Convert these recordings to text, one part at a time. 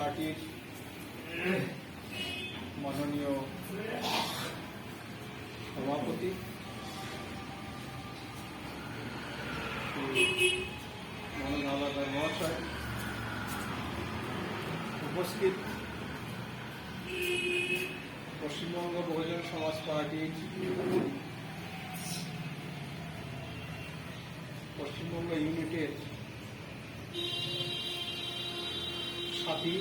পার্টির মাননীয় সভাপতি মনোজ হাওলাদার মহাশয়, উপস্থিত পশ্চিমবঙ্গ বহুজন সমাজ পার্টির পশ্চিমবঙ্গ ইউনিটের সাথী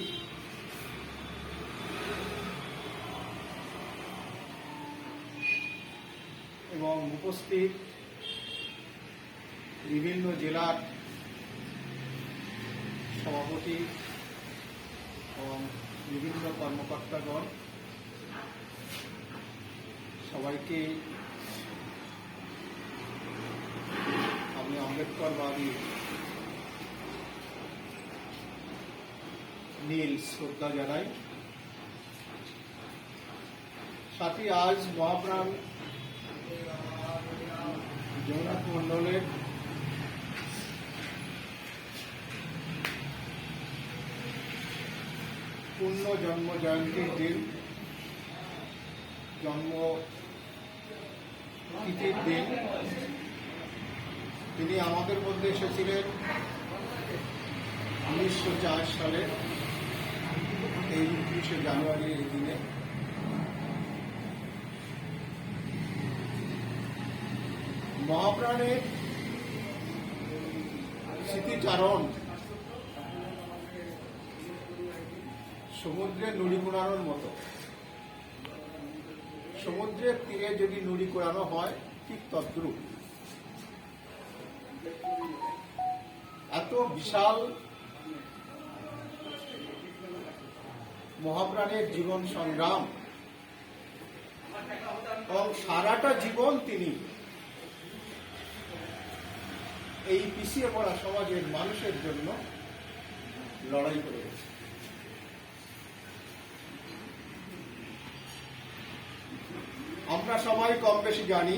এবং উপস্থিত বিভিন্ন জেলার সভাপতি এবং বিভিন্ন কর্মকর্তাগণ, সবাইকে আমি আম্বেদকরবাদী নীল শ্রদ্ধা জানাই। সাথে আজ মহাপ্রাণ জগন্নাথ মণ্ডলের পূর্ণ জন্ম জয়ন্তীর দিন, জন্ম তিথির দিন। তিনি আমাদের মধ্যে এসেছিলেন 1904 সালে এই 29শে জানুয়ারি এই দিনে। মহাপ্রাণের স্মৃতিচারণ সমুদ্রের নুড়ি কোড়ানোর মতো। সমুদ্রের তীরে যদি নুড়ি কোড়ানো হয় ঠিক তদ্রূপ। এত বিশাল মহাপ্রাণের জীবন সংগ্রাম এবং সারাটা জীবন তিনি এই পিছিয়ে পড়া সমাজের মানুষের জন্য লড়াই করে গেছে। আমরা সবাই কম বেশি জানি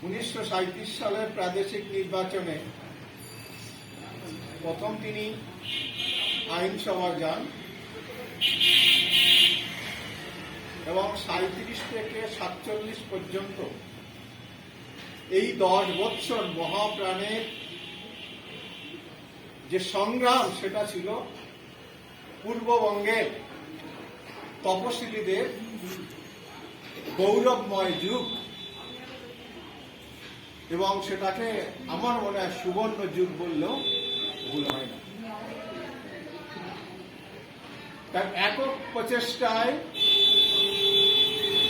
1937 সালের প্রাদেশিক নির্বাচনে প্রথম তিনি আইনসভায় যান এবং 37 থেকে 47 পর্যন্ত এই 10 বৎসর মহাপ্রাণের যে সংগ্রাম সেটা ছিল পূর্ববঙ্গের তপশিলীদের গৌরবময় যুগ এবং সেটাকে আমার মনে হয় সুবর্ণ যুগ বললেও ভুল হয় না। তার একক প্রচেষ্টায়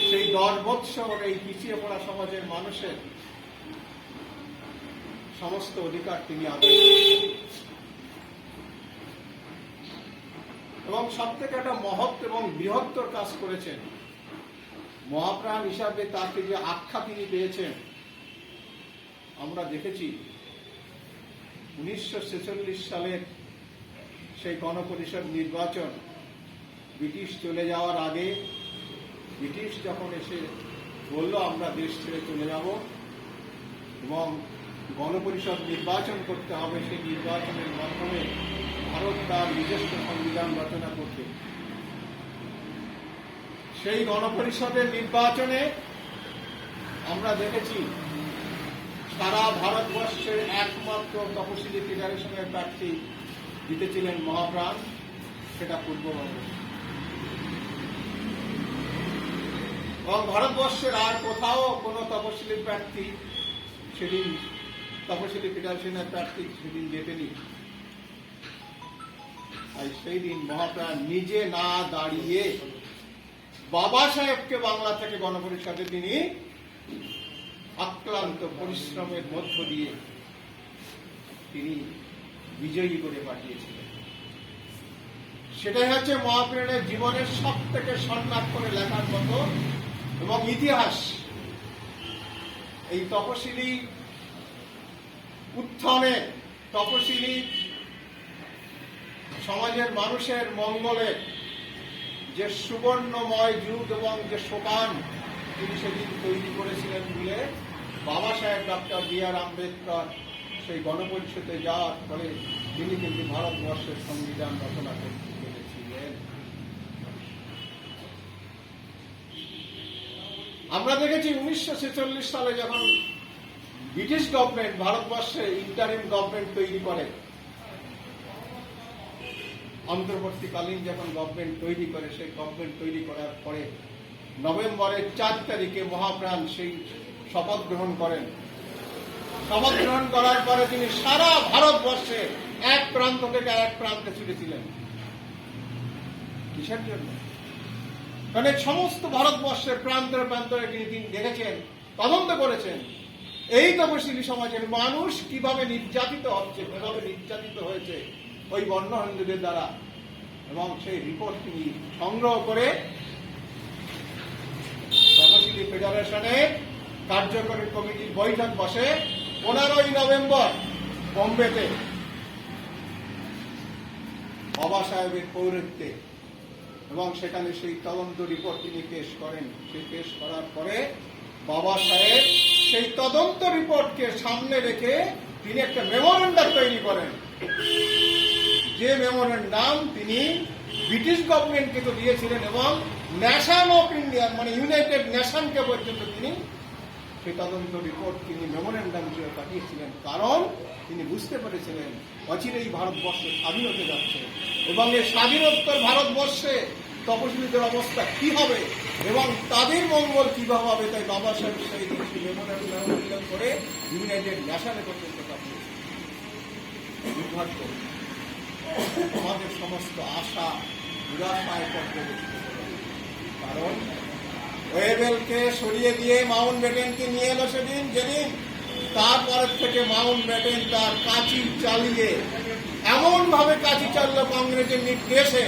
সেই 10 বৎসর এই পিছিয়ে পড়া সমাজের মানুষের সমস্ত অধিকার তিনি আদায় করেছেন এবং সব থেকে একটা মহৎ এবং বৃহত্তর কাজ করেছেন। মহাপ্রাণ হিসাবে তাকে যে আখ্যা তিনি পেয়েছেন আমরা দেখেছি 1946 সালের সেই গণপরিষদ নির্বাচন। ব্রিটিশ চলে যাওয়ার আগে, ব্রিটিশ যখন এসে বলল আমরা দেশ ছেড়ে চলে যাব এবং গণপরিষদ নির্বাচন করতে হবে, সেই নির্বাচনের মাধ্যমে ভারত তার নিজস্ব সংবিধান রচনা করবে। সেই গণপরিষদের নির্বাচনে আমরা দেখেছি সারা ভারতবর্ষের একমাত্র তপশিলি ফেডারেশনের প্রার্থী জিতেছিলেন মহাপ্রাণ, সেটা পূর্ববঙ্গ। এবং ভারতবর্ষের আর কোথাও কোন তপশিলি প্রার্থী সেদিন, তপশিলি ফেডারেশনের প্রার্থী সেদিন জেতেনি। তাই সেই দিন মহাপ্রাণ নিজে না দাঁড়িয়ে বাবা সাহেবকে বাংলা থেকে গণপরিষদে তিনি অক্লান্ত পরিশ্রমের মধ্য দিয়ে তিনি বিজয়ী করে পাঠিয়েছিলেন। সেটাই হচ্ছে মহাপ্রাণের জীবনের সব থেকে স্বর্ণাক্ষরে লেখার মতো এবং ইতিহাস। এই তপশিলি উত্থানে, তপশিলি সমাজের মানুষের মঙ্গলে যে সুবর্ণময় যুগ এবং যে সোপান তিনি সেদিন তৈরি করেছিলেন বলে বাবা সাহেব ডক্টর বি আর আম্বেদকর সেই গণপরিষদে যাওয়ার ফলে তিনি কিন্তু ভারতবর্ষের সংবিধান রচনা করতে পেরেছিলেন। আমরা দেখেছি 1946 সালে যখন ব্রিটিশ গভর্নমেন্ট ভারতবর্ষে ইন্টারিম গভর্নমেন্ট তৈরি করে, অন্তর্বর্তীকালীন যখন গভর্নমেন্ট তৈরি করে, সেই গভর্নমেন্ট তৈরি করার পরে নভেম্বরের 4 তারিখে মহাপ্রাণ সেই শপথ গ্রহণ করেন। শপথ গ্রহণ করার পরে তিনি সারা ভারতবর্ষে এক প্রান্ত থেকে আরেক প্রান্তে ছুটেছিলেন। কিসের জন্য? কারণ সমস্ত ভারতবর্ষের প্রান্তরে প্রান্তরে তিনি দেখেছেন, তদন্ত করেছেন এই তপশিলি সমাজের মানুষ কিভাবে নির্যাতিত হচ্ছে, কিভাবে নির্যাতিত হয়েছে ওই বর্ণ হিন্দুদের দ্বারা, এবং সেই রিপোর্ট তিনি সংগ্রহ করে তপশিলি ফেডারেশনের কার্যকরী কমিটির বৈঠক বসে 15ই নভেম্বর বোম্বেতে বাবা সাহেবের পৌরত্বে, এবং সেখানে সেই তদন্ত রিপোর্ট তিনি পেশ করেন। সেই পেশ করার পরে বাবা সাহেব সেই তদন্ত রিপোর্টকে সামনে রেখে তিনি একটা মেমোরেন্ডাম তৈরি করেন, যে মেমোরেন্ডাম তিনি ব্রিটিশ গভর্নমেন্টকে তো দিয়েছিলেন এবং ন্যাশন অফ ইন্ডিয়া মানে ইউনাইটেড নেশনকে পর্যন্ত তিনি সেই তদন্ত রিপোর্ট তিনি মেমোরেন্ডাম হিসেবে পাঠিয়েছিলেন। কারণ তিনি বুঝতে পেরেছিলেন অচিরেই ভারতবর্ষ স্বাধীন হতে যাচ্ছে, এবং এই স্বাধীনোত্তর ভারতবর্ষে তপশিলীদের অবস্থা কি হবে এবং তাদের মঙ্গল কিভাবে হবে, তাই বাবা সাহেব সেই মেমোরেন্ডাম করে ইউনাইটেড নেশনে পর্যন্ত পাঠিয়েছিলেন। দুর্ভাগ্য, আমাদের সমস্ত আশা নিরাশায় পর্যবেসিত, কারণ ওয়েবেলকে সরিয়ে দিয়ে মাউন্ট ব্যাটেনকে নিয়ে এলো যেদিন তারপর থেকে মাউন্ট ব্যাটেন তার কাঁচি চালিয়ে এমন ভাবে কাঁচি চাললো কংগ্রেসের নির্দেশে,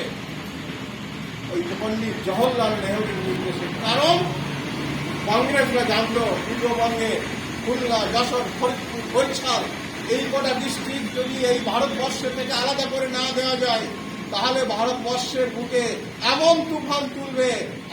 ওই পণ্ডিত জওহরলাল নেহরুর নির্দেশে। কারণ কংগ্রেসরা জানত পূর্ববঙ্গে খুলনা, যশোর, ফরিদপুর, বরিশাল এই কটা ডিস্ট্রিক্ট যদি এই ভারতবর্ষের থেকে আলাদা করে না দেওয়া যায়, তাহলে ভারতবর্ষের বুকে এমন তুফান তুলবে,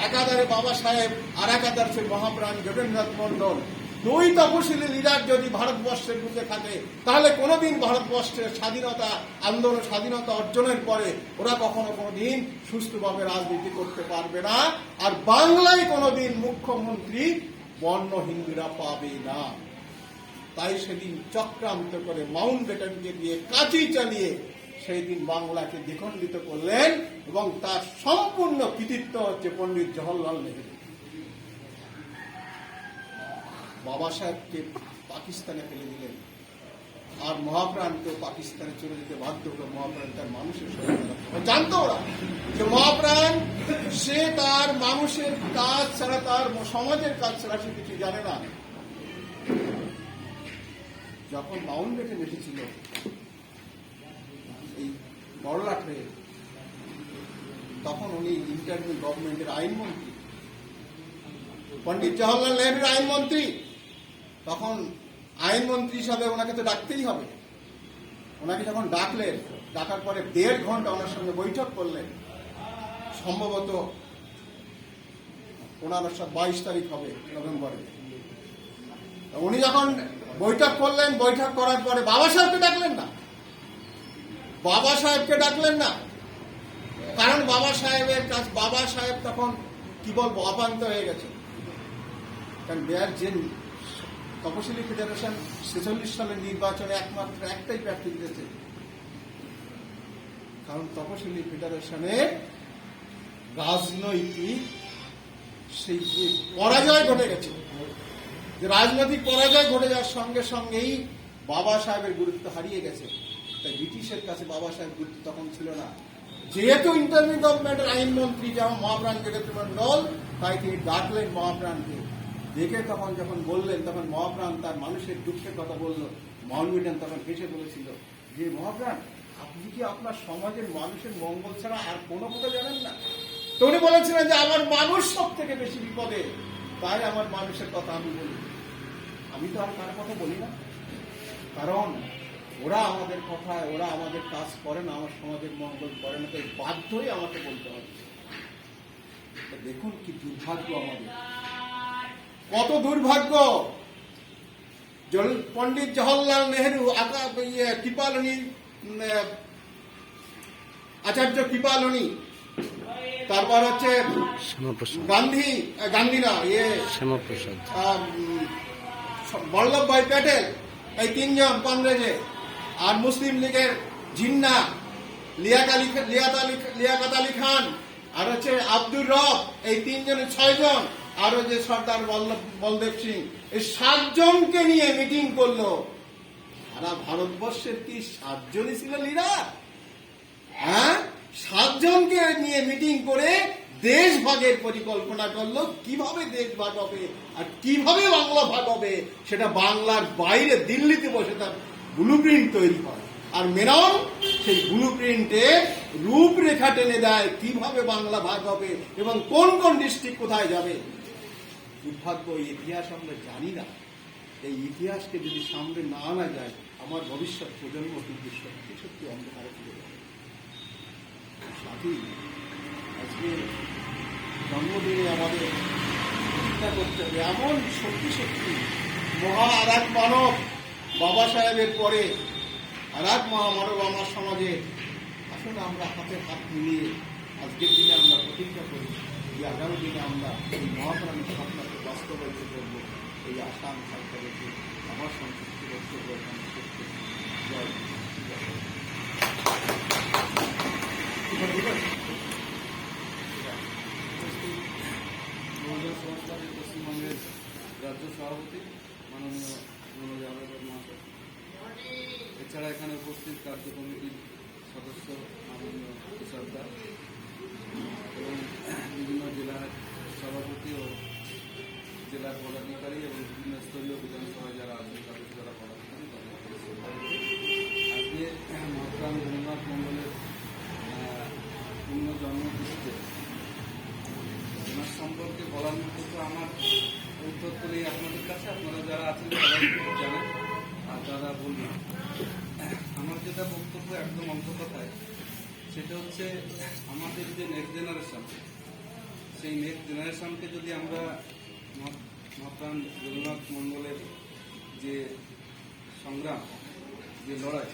একাধারে বাবা সাহেব আর একাধারে সেই মহাপ্রাণ যোগেন্দ্রনাথ মন্ডল, দুই তপশিলি লিডার যদি ভারতবর্ষের বুকে থাকে, তাহলে কোনোদিন ভারতবর্ষের স্বাধীনতা আন্দোলন, স্বাধীনতা অর্জনের পরে ওরা কোনোদিন সুষ্ঠুভাবে রাজনীতি করতে পারবে না, আর বাংলায় কোনোদিন মুখ্যমন্ত্রী বর্ণ হিন্দুরা পাবে না। তাই সেদিন চক্রান্ত করে মাউন্ট ব্যাটেনকে দিয়ে কাঁচি চালিয়ে সেই দিন বাংলাকে দ্বিখণ্ডিত করলেন, এবং তার সম্পূর্ণ কৃতিত্ব হচ্ছে পণ্ডিত জওহরলাল নেহরু। বাবা সাহেবকে পাকিস্তানে ফেলে দিলেন, আর মহাপ্রাণকেও পাকিস্তানে চলে যেতে বাধ্য হলো। মহাপ্রাণ তার মানুষের সঙ্গে জানতো ওরা যে মহাপ্রাণ সে তার মানুষের কাজ ছাড়া, তার সমাজের কাজ ছাড়া সে কিছু জানে না। যখন মাউন্ট ব্যাটেন এসেছিল এই বড়লাটে, তখন উনি ইন্টারিম গভর্নমেন্টের আইনমন্ত্রী, পণ্ডিত জওহরলাল নেহরুর আইনমন্ত্রী। তখন আইনমন্ত্রী হিসাবে ওনাকে তো ডাকতেই হবে। ওনাকে যখন ডাকলেন, ডাকার পরে 1.5 ঘন্টা ওনার সঙ্গে বৈঠক করলেন। সম্ভবত 22 তারিখ হবে নভেম্বরে। উনি যখন বৈঠক করলেন, বৈঠক করার পরে বাবা সাহেবকে ডাকলেন না, বাবা সাহেবকে ডাকলেন না, কারণ বাবা সাহেব তখন কি বলবো অপান্ত হয়ে গেছে। কারণ যে তপশিলি ফেডারেশন 46 সালের নির্বাচনে একমাত্র একটাই প্রার্থী দিয়েছে, কারণ তপশিলি ফেডারেশনে রাজনৈতিক সেই যে পরাজয় ঘটে গেছে, যে রাজনৈতিক পরাজয় ঘটে যাওয়ার সঙ্গে সঙ্গেই বাবা সাহেবের গুরুত্ব হারিয়ে গেছে। তাই ব্রিটিশের কাছে বাবা সাহেব গুরুত্ব তখন ছিল না। যেহেতু ইন্টারিম গভর্নমেন্টের আইনমন্ত্রী যেমন মহাপ্রাণ যোগেন্দ্রনাথ মন্ডল, তাই তিনি ডাকলেন মহাপ্রাণকে। দেখে তখন যখন বললেন, তখন মহাপ্রাণ তার মানুষের দুঃখের কথা বলল। মাউন্ট ব্যাটেন তখন হেসে বলেছিল যে মহাপ্রাণ, আপনি কি আপনার সমাজের মানুষের মঙ্গল ছাড়া আর কোনো কথা জানেন না? তো উনি বলেছিলেন যে আমার মানুষ সব থেকে বেশি বিপদে, তাই আমার মানুষের কথা আমি বলি। আমি তো আর কার কথা বলি না, কারণ ওরা আমাদের কথায়, ওরা আমাদের কাজ করে না, আমার সমাজের মঙ্গল করে না, তাই বাধ্যই আমাকে বলতে হবে। দেখুন কি দুর্ভাগ্য আমাদের, কত দুর্ভাগ্য। পণ্ডিত জওহরলাল নেহরু কৃপালনী আচার্য কৃপালনী, তারপর হচ্ছে গান্ধী না শ্যামাপ্রসাদ, বল্লভভাই প্যাটেল, এই তিনজন কংগ্রেসে, আর মুসলিম লীগের জিন্না, লিয়াকত আলী খান, আর হচ্ছে আব্দুর রব, এই তিনজনের 6 জন, আর যে সর্দার বলদেব সিং, এই 7 জনকে নিয়ে মিটিং করলো। সারা ভারতবর্ষের কি 7 জনই ছিল লিডার? হ্যাঁ, 7 জনকে নিয়ে মিটিং করে দেশ ভাগের পরিকল্পনা করলো। কিভাবে দেশ ভাগ হবে আর কিভাবে বাংলা ভাগ হবে সেটা বাংলার বাইরে দিল্লিতে বসে তার ব্লুপ্রিন্ট তৈরি হয়। আর মেনন সেই ব্লুপ্রিন্টে রূপরেখা টেনে দেয় কিভাবে বাংলা ভাগ হবে এবং কোন কোন ডিস্ট্রিক্ট কোথায় যাবে। দুর্ভাগ্য, ইতিহাস আমরা জানি না। এই ইতিহাসকে যদি সামনে না আনা যায়, আমার ভবিষ্যৎ প্রজন্ম কিন্তু সত্যি সত্যি অন্ধকারে ফিরে যাবে। সাথী, আজকে জন্মদিনে আমাদের চিন্তা করতে হবে এমন সত্যি সত্যি মহা আর এক মানব, বাবা সাহেবের পরে আর এক মহামানব আমার সমাজে। আসলে আমরা হাতে হাত মিলিয়ে আজকের দিনে আমরা প্রতিজ্ঞা করি যে আগামী দিনে আমরা এই মহাপ্রাণী স্বপ্নকে বাস্তবায়িত করব। এই আশা আমি সরকারকে আমার সন্তুষ্টি বক্তব্য এখানে শেষ করছি। জয়। বহুজন সমাজবাদী পশ্চিমবঙ্গের রাজ্য সভাপতি মাননীয় মনোজ আগরওয়াল মহাশয়, এছাড়া এখানে উপস্থিত কার্য কমিটির সদস্য মাননীয় কিশোর দাস এবং বিভিন্ন জেলার সভাপতি ও জেলার পদাধিকারী এবং বিভিন্ন স্তরীয় বিধানসভায় যারা আছেন তাদের যারা পদাধিকারী তাদের আজকে মহাপ্রাণ রবীন্দ্রনাথ মণ্ডলের পূর্ণ জন্মতিথিতে ওনার সম্পর্কে বলার মতো তো আমার উত্তর করেই আপনাদের কাছে, আপনারা যারা আছেন সবাই জানেন আর যারা বলবেন। আমার যেটা বক্তব্য একদম অল্প কথায়, সেটা হচ্ছে আমাদের যে নেক্সট জেনারেশন, সেই নেক্সট জেনারেশনকে যদি আমরা মহাপ্রাণ রবীন্দ্রনাথ মণ্ডলের যে সংগ্রাম, যে লড়াই,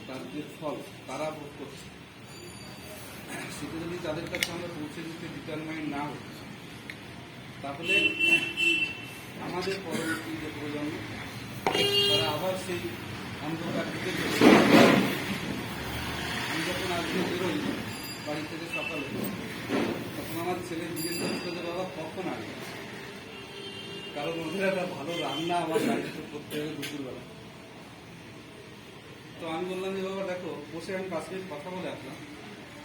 তার যে ফল তারা ভোগ করছে, সেটা যদি তাদের কাছে আমরা পৌঁছে দিতে ডিটারমাইন্ড না হই, তাহলে আমাদের পরবর্তী যে প্রজন্ম তারা আবার সেই অন্ধকার দিকে চলে যাবে। আমি যখন আজকে বেরোই বাড়ি থেকে সকালে, তখন আমার ছেলে জিজ্ঞেস করছিল যে বাবা কখন আসবে, কারণ ওদের একটা ভালো রান্না আমার বাড়িতে করতে হবে দুপুরবেলা। তো আমি বললাম যে বাবা দেখো, বসে আমি 5 মিনিট কথা বলে আসলাম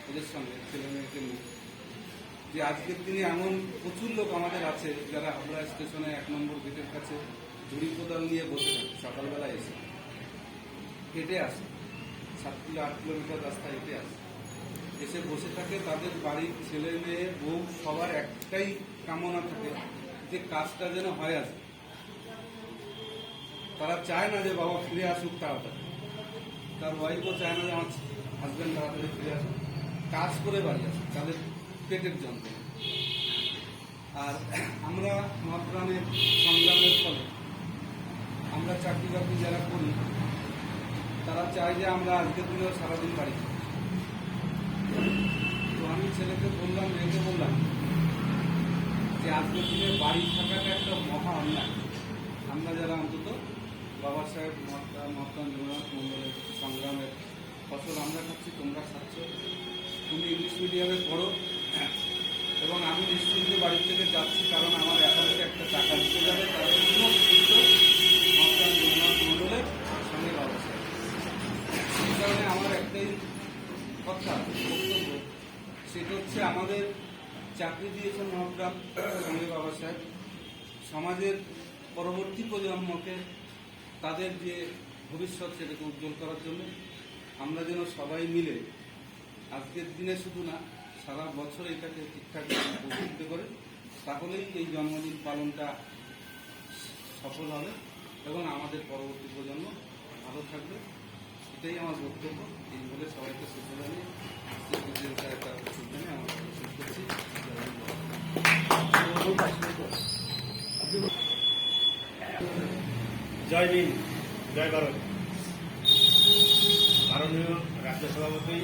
ওদের সঙ্গে, ছেলে মেয়েকে নিয়ে, যে আজকের দিনে এমন প্রচুর লোক আমাদের আছে যারা হাবড়া স্টেশনে 1 নম্বর গেটের কাছে ঝুড়ি কোদাল নিয়ে বসে থাকে, সকালবেলা এসে হেঁটে আসে, 7 কিলো 8 কিলোমিটার রাস্তা হেঁটে আসে, এসে বসে থাকে। তাদের বাড়ির ছেলে মেয়ে বউ সবার একটাই কামনা থাকে যে কাজটা যেন হয় আসে। তারা চায় না যে বাবা ফিরে আসুক তাড়াতাড়ি, তার ওয়াইফও চায় না যে আমার হাজব্যান্ড তাড়াতাড়ি ফিরে আসুক, কাজ করে বাড়ি আসুক, তাদের পেটের যন্ত্রণা। আর আমরা মহাপ্রাণের সংগ্রামের ফলে আমরা চাকরি বাকরি যারা করি, তারা চায় যে আমরা আজকের দিনেও সারাদিন বাড়ি থাকি। তো আমি ছেলেকে বললাম, মেয়েকে বললাম যে আজকের দিনে বাড়ি থাকাটা একটা মহা অন্যায়। আমরা যারা অন্তত বাবা সাহেব মহাপ্রাণ রবীন্দ্রনাথ মণ্ডলের সংগ্রামের ফসল আমরা খাচ্ছি, তোমরা খাচ্ছ। তুমি ইংলিশ মিডিয়ামে পড়ো এবং আমি নিশ্চিন্তে বাড়ি থেকে যাচ্ছি, কারণ আমার অ্যাকাউন্টে একটা টাকা দিতে যাবে, তার জন্য মহাপ্রাণ রবীন্দ্রনাথ মণ্ডলের সঙ্গে বাবা সাহেব। সেই কারণে আমার একটাই কথা, বক্তব্য, সেটা হচ্ছে আমাদের চাকরি দিয়েছেন মহাপ্রাণ সঙ্গে বাবা সাহেব, সমাজের পরবর্তী প্রজন্মকে তাদের যে ভবিষ্যৎ সেটাকে উজ্জ্বল করার জন্য আমরা যেন সবাই মিলে আজকের দিনে শুধু না সারা বছর এটাকে ঠিকঠাক উপলব্ধি করে, তাহলেই এই জন্মদিন পালনটা সফল হবে এবং আমাদের পরবর্তী প্রজন্ম ভালো থাকবে। এটাই আমার বক্তব্য। এই বলে সবাইকে শুভেচ্ছা জানিয়ে আমার শেষ করছি। জয় ভীম, জয় ভারত। মাননীয় রাজ্য সভাপতি,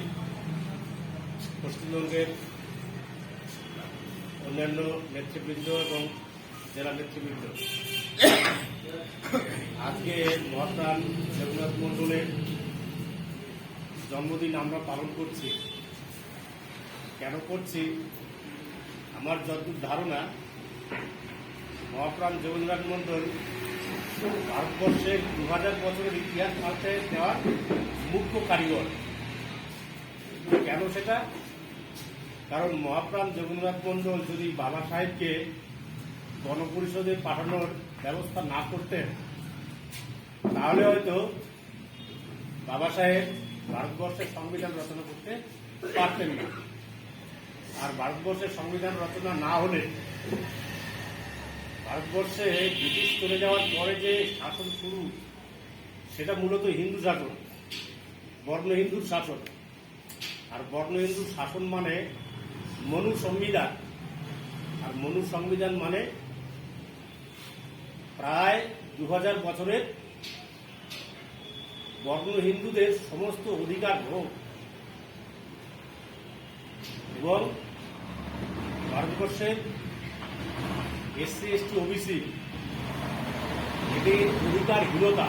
পশ্চিমবঙ্গের অন্যান্য নেতৃবৃন্দ এবং জেলা নেতৃবৃন্দ, আজকে মহাপ্রাণ জগন্নাথ মণ্ডলের জন্মদিন আমরা পালন করছি। কেন করছি? আমার যতদূর ধারণা, মহাপ্রাণ জগন্নাথ মণ্ডল ভারতবর্ষের 2000 বছরের ইতিহাস পাল্টে দেওয়ার মুখ্য কারিগর। কেন সেটা? কারণ মহাপ্রাণ জগন্নাথ মণ্ডল যদি বাবা সাহেবকে গণপরিষদে পাঠানোর ব্যবস্থা না করতেন, তাহলে হয়তো বাবা সাহেব ভারতবর্ষের সংবিধান রচনা করতে পারতেন না। আর ভারতবর্ষের সংবিধান রচনা না হলে ভারতবর্ষে ব্রিটিশ চলে যাওয়ার পরে যে শাসন শুরু, সেটা মূলত হিন্দু শাসন, বর্ণ হিন্দুর শাসন। আর বর্ণ হিন্দুর শাসন মানে মনু সংবিধান, আর মনু সংবিধান মানে প্রায় 2000 বছরের বর্ণ হিন্দুদের সমস্ত অধিকার ভোগ এবং ভারতবর্ষের এসসি এসটি ওবিসি এদের অধিকারহীনতা,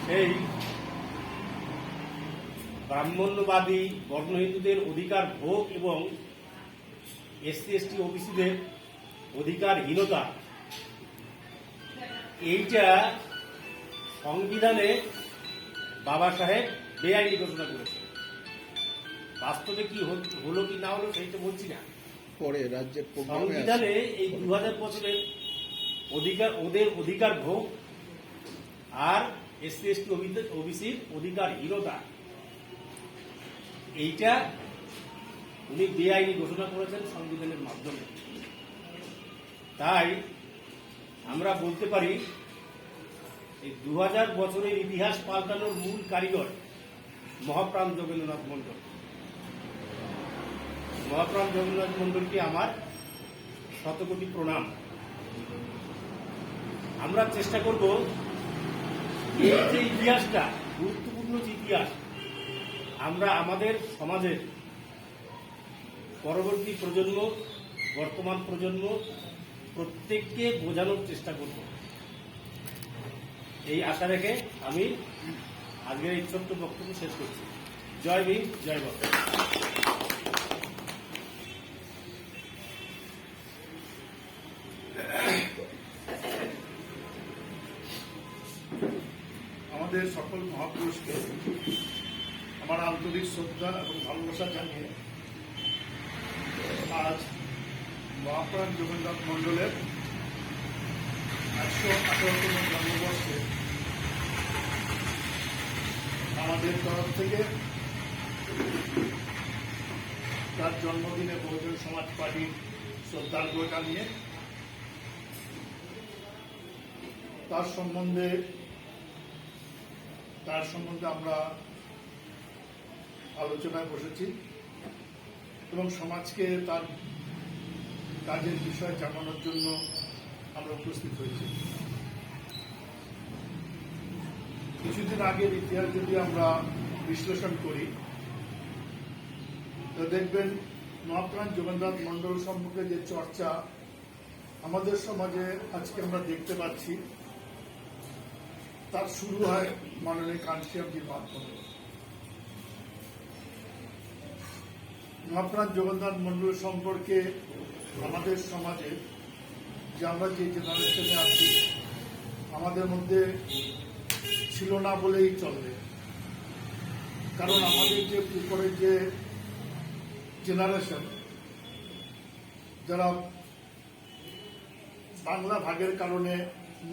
সেই ব্রাহ্মণ্যবাদী বর্ণ হিন্দুদের অধিকার ভোগ এবং এসসি এসটি ওবিসিদের অধিকারহীনতা, এইটা সংবিধানে বাবা সাহেব বেআইনি ঘোষণা করেছে। বাস্তবে কি হলো কি না হলো সেইটা বলছি না। পরে রাজ্যের সংবিধানে এই 2000 বছরের ওদের অধিকার ভোগ আর এসসি এসটি ওবিসির অধিকারহীনতা, এইটা উনি বেআইনি ঘোষণা করেছেন সংবিধানের মাধ্যমে। তাই আমরা বলতে পারি এই 2000 বছরের ইতিহাস পাল্টানোর মূল কারিগর মহাপ্রাণ যোগেন্দ্রনাথ মণ্ডল। মহাপ্রাণ জগন্নাথ মণ্ডলকে আমার শতকোটি প্রণাম। আমরা চেষ্টা করব এই যে ইতিহাসটা, গুরুত্বপূর্ণ যে ইতিহাস, আমরা আমাদের সমাজের পরবর্তী প্রজন্ম, বর্তমান প্রজন্ম প্রত্যেককে বোঝানোর চেষ্টা করব, এই আশা রেখে আমি আজকের এই ছোট্ট বক্তব্য শেষ করছি। জয় ভীম, জয় বাবা। আমাদের সকল মহাপুরুষকে আমার আন্তরিক শ্রদ্ধা এবং ভালোবাসা জানিয়ে আজ মহাপ্রাণ জগন্নাথ মণ্ডলের 118তম জন্মবর্ষে আমাদের তরফ থেকে তার জন্মদিনে বহুজন সমাজ পার্টির শ্রদ্ধার্ঘ্য জানিয়ে তার সম্বন্ধে আমরা আলোচনায় বসেছি এবং সমাজকে তার কাজের বিষয় জানানোর জন্য আমরা উপস্থিত হয়েছি। কিছুদিন আগের ইতিহাস যদি আমরা বিশ্লেষণ করি, তো দেখবেন মহাপ্রাণ জগন্নাথ মণ্ডল সম্পর্কে যে চর্চা আমাদের সমাজে আজকে আমরা দেখতে পাচ্ছি, তার শুরু হয় মাননীয় কাঞ্চিরামজির মাধ্যমে। মহাপ্রাণ জগন্নাথ মণ্ডল সম্পর্কে আমাদের সমাজে যে আমরা যে জেনারেশনে আছি, আমাদের মধ্যে ছিল না বলেই চলবে। কারণ আমাদের যে উপরের যে জেনারেশন, যারা বাংলা ভাগের কারণে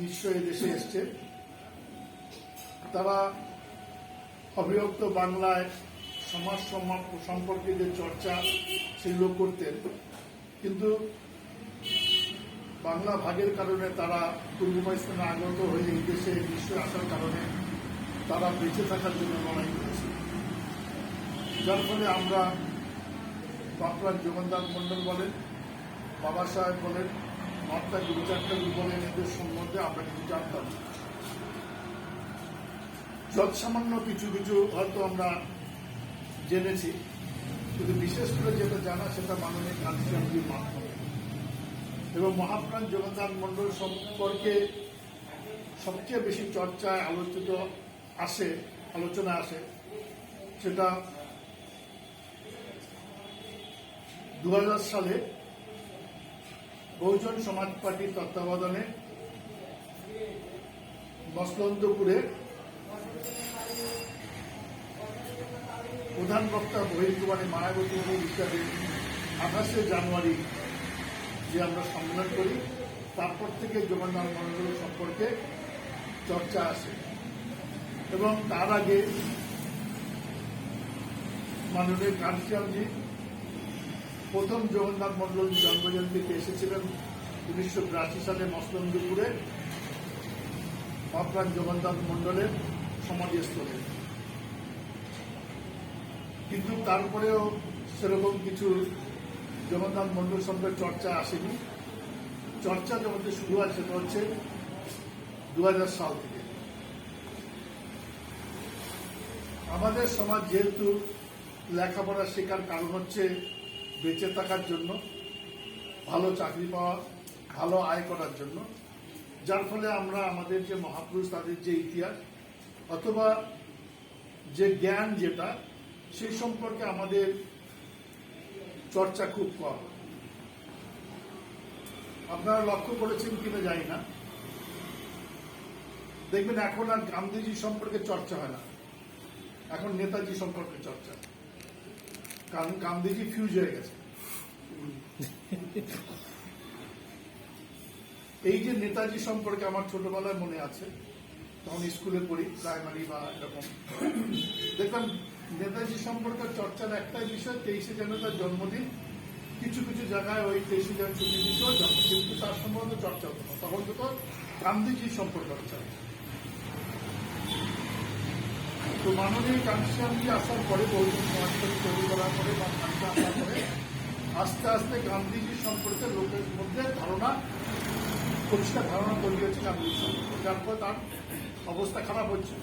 নিশ্চয়ই দেশে এসছে, তারা অবিভক্ত বাংলায় সমাজ সম্পর্কে যে চর্চা সেগুলো করতেন, কিন্তু বাংলা ভাগের কারণে তারা পূর্ব পাকিস্তানে আগত হয়ে এই দেশে নিশ্চয় আসার কারণে তারা বেঁচে থাকার জন্য লড়াই করেছে। যার ফলে আমরা মহাপ্রাণ জগন্নাথ মণ্ডল বলেন, বাবা সাহেব বলেন, মহাত্মা গুরুচাঁদ বলেন, এদের সম্বন্ধে আমরা কিছু জানতাম। যৎসামান্য কিছু কিছু হয়তো আমরা জেনেছি, কিন্তু বিশেষ করে যেটা জানা সেটা মাননীয় কাঞ্চনজির মাধ্যমে। এবং মহাপ্রাণ জগন্নাথ মণ্ডল সম্পর্কে সবচেয়ে বেশি চর্চায় আলোচনা আসে সেটা 2000 সালে বহুজন সমাজ পার্টির তত্ত্বাবধানে মসলন্দপুরে প্রধান বক্তা বহির্গমনে মায়াবতী হিসাবে 28শে জানুয়ারি যে আমরা সম্মেলন করি, তারপর থেকে জগন্নাথ মণ্ডল সম্পর্কে চর্চা আসে। এবং তার আগে মাননীয় কাঞ্চনজি প্রথম জগন্নাথ মণ্ডল জন্মজয়ন্তীতে এসেছিলেন 1982 সালে মসলন্দপুরে মহাপ্রাণ জগন্নাথ মণ্ডলের সমাধিস্থলে। কিন্তু তারপরেও সেরকম কিছু জগন্নাথ মণ্ডল সম্পর্কে চর্চা আসেনি। চর্চা যখন শুরু হয় সেটা হচ্ছে 2000 সাল থেকে। আমাদের সমাজ যেহেতু লেখাপড়া শেখার কারণ হচ্ছে বেঁচে থাকার জন্য, ভালো চাকরি পাওয়া, ভালো আয় করার জন্য, যার ফলে আমরা আমাদের যে মহাপুরুষ তাদের যে ইতিহাস অথবা যে জ্ঞান যেটা সেই সম্পর্কে আমাদের চর্চা খুব কম। আপনারা লক্ষ্য করেছেন কিনা জানি না, দেখবেন এখন আর গান্ধীজি সম্পর্কে চর্চা হয় না, এখন নেতাজি সম্পর্কে চর্চা। কারণ গান্ধীজি ফিউজ হয়ে গেছে। এই যে নেতাজি সম্পর্কে আমার ছোটবেলায় মনে আছে, তখন স্কুলে পড়ি, প্রাইমারি বা এরকম, দেখবেন নেতাজি সম্পর্কে চর্চার একটাই বিষয়, 23শে জানুয়ারি তার জন্মদিন, কিছু কিছু জায়গায় ওই 23শে জানুয়ারি ছুটি দিত, কিন্তু তার সম্বন্ধে চর্চা হতো না। তখন তো গান্ধীজি সম্পর্কে চর্চা। তো মাননীয় কাঞ্চনজি আসার পরে, বহুজন সমাজপাতি তৈরি করার পরে বা কাঞ্চন আসার পরে আস্তে আস্তে গান্ধীজি সম্পর্কে লোকের মধ্যে পরিষ্কার ধারণা তৈরি হয়েছে গান্ধীজি সম্পর্কে, যার ফলে তার অবস্থা খারাপ হচ্ছে।